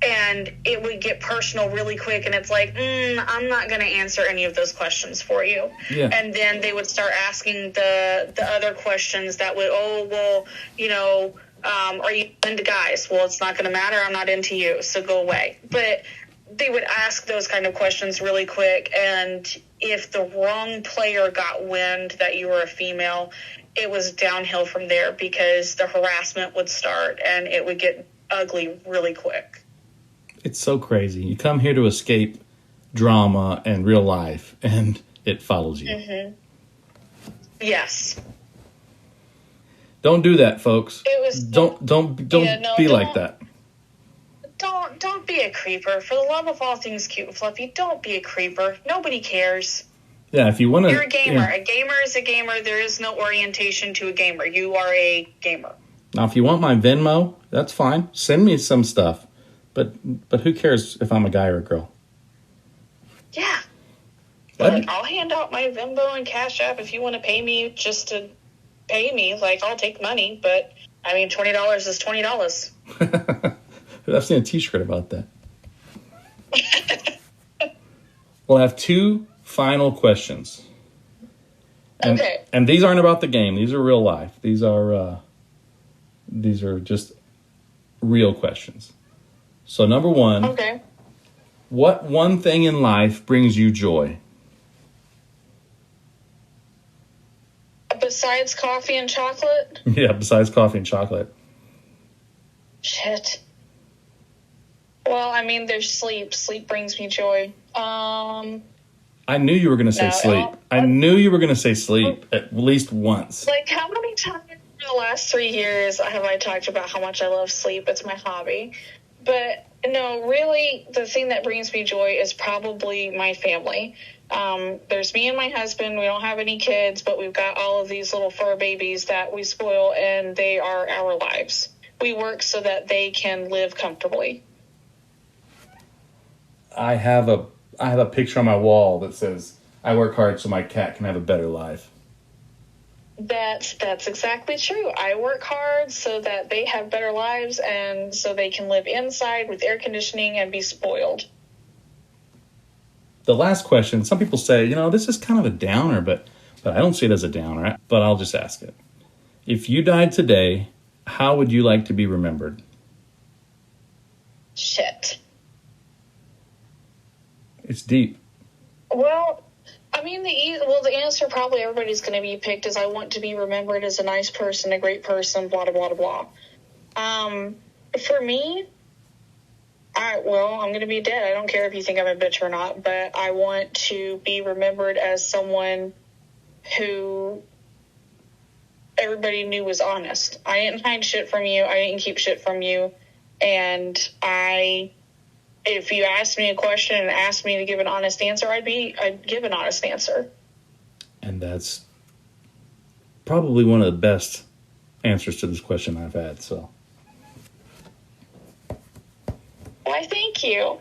And it would get personal really quick, and it's like, I'm not going to answer any of those questions for you. Yeah. And then they would start asking the other questions that would, "Oh, well, you know, are you into guys?" "Well, it's not going to matter. I'm not into you, so go away." But they would ask those kind of questions really quick, and if the wrong player got wind that you were a female, it was downhill from there because the harassment would start, and it would get ugly really quick. It's so crazy. You come here to escape drama and real life, and it follows you. Mm-hmm. Yes. Don't do that, folks. It was Don't be like that. Don't be a creeper. For the love of all things cute and fluffy, don't be a creeper. Nobody cares. Yeah, if you want to, You're a gamer. Yeah. A gamer is a gamer. There is no orientation to a gamer. You are a gamer. Now, if you want my Venmo, that's fine. Send me some stuff. But who cares if I'm a guy or a girl? Yeah. What? I'll hand out my Venmo and Cash App if you want to pay me just to pay me. Like, I'll take money, but I mean, $20 is $20. I've seen a T-shirt about that. We'll have two final questions. And, Okay. And these aren't about the game. These are real life. These are just real questions. So number one, Okay. what one thing in life brings you joy? Besides coffee and chocolate? Yeah, besides coffee and chocolate. Shit. Well, I mean, there's sleep. Sleep brings me joy. I knew you were going to say No, sleep. I knew you were going to say sleep at least once. Like, how many times in the last 3 years have I talked about how much I love sleep? It's my hobby. But no, really, the thing that brings me joy is probably my family. There's me and my husband. We don't have any kids, but we've got all of these little fur babies that we spoil, and they are our lives. We work so that they can live comfortably. I have a picture on my wall that says, "I work hard so my cat can have a better life." That's exactly true. I work hard so that they have better lives and so they can live inside with air conditioning and be spoiled. The last question, some people say, this is kind of a downer, but I don't see it as a downer, but I'll just ask it. If you died today, how would you like to be remembered? Shit. It's deep. Well, I mean, the answer probably everybody's going to be picked is I want to be remembered as a nice person, a great person, blah, blah, blah, blah. For me, I'm going to be dead. I don't care if you think I'm a bitch or not, but I want to be remembered as someone who everybody knew was honest. I didn't hide shit from you. I didn't keep shit from you. And if you asked me a question and asked me to give an honest answer, I'd give an honest answer. And that's probably one of the best answers to this question I've had, so. Why, thank you.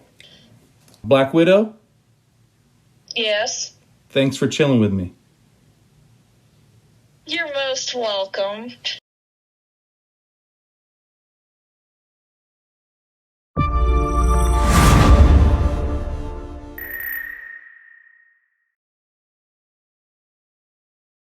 Black Widow, Yes. thanks for chilling with me. You're most welcome.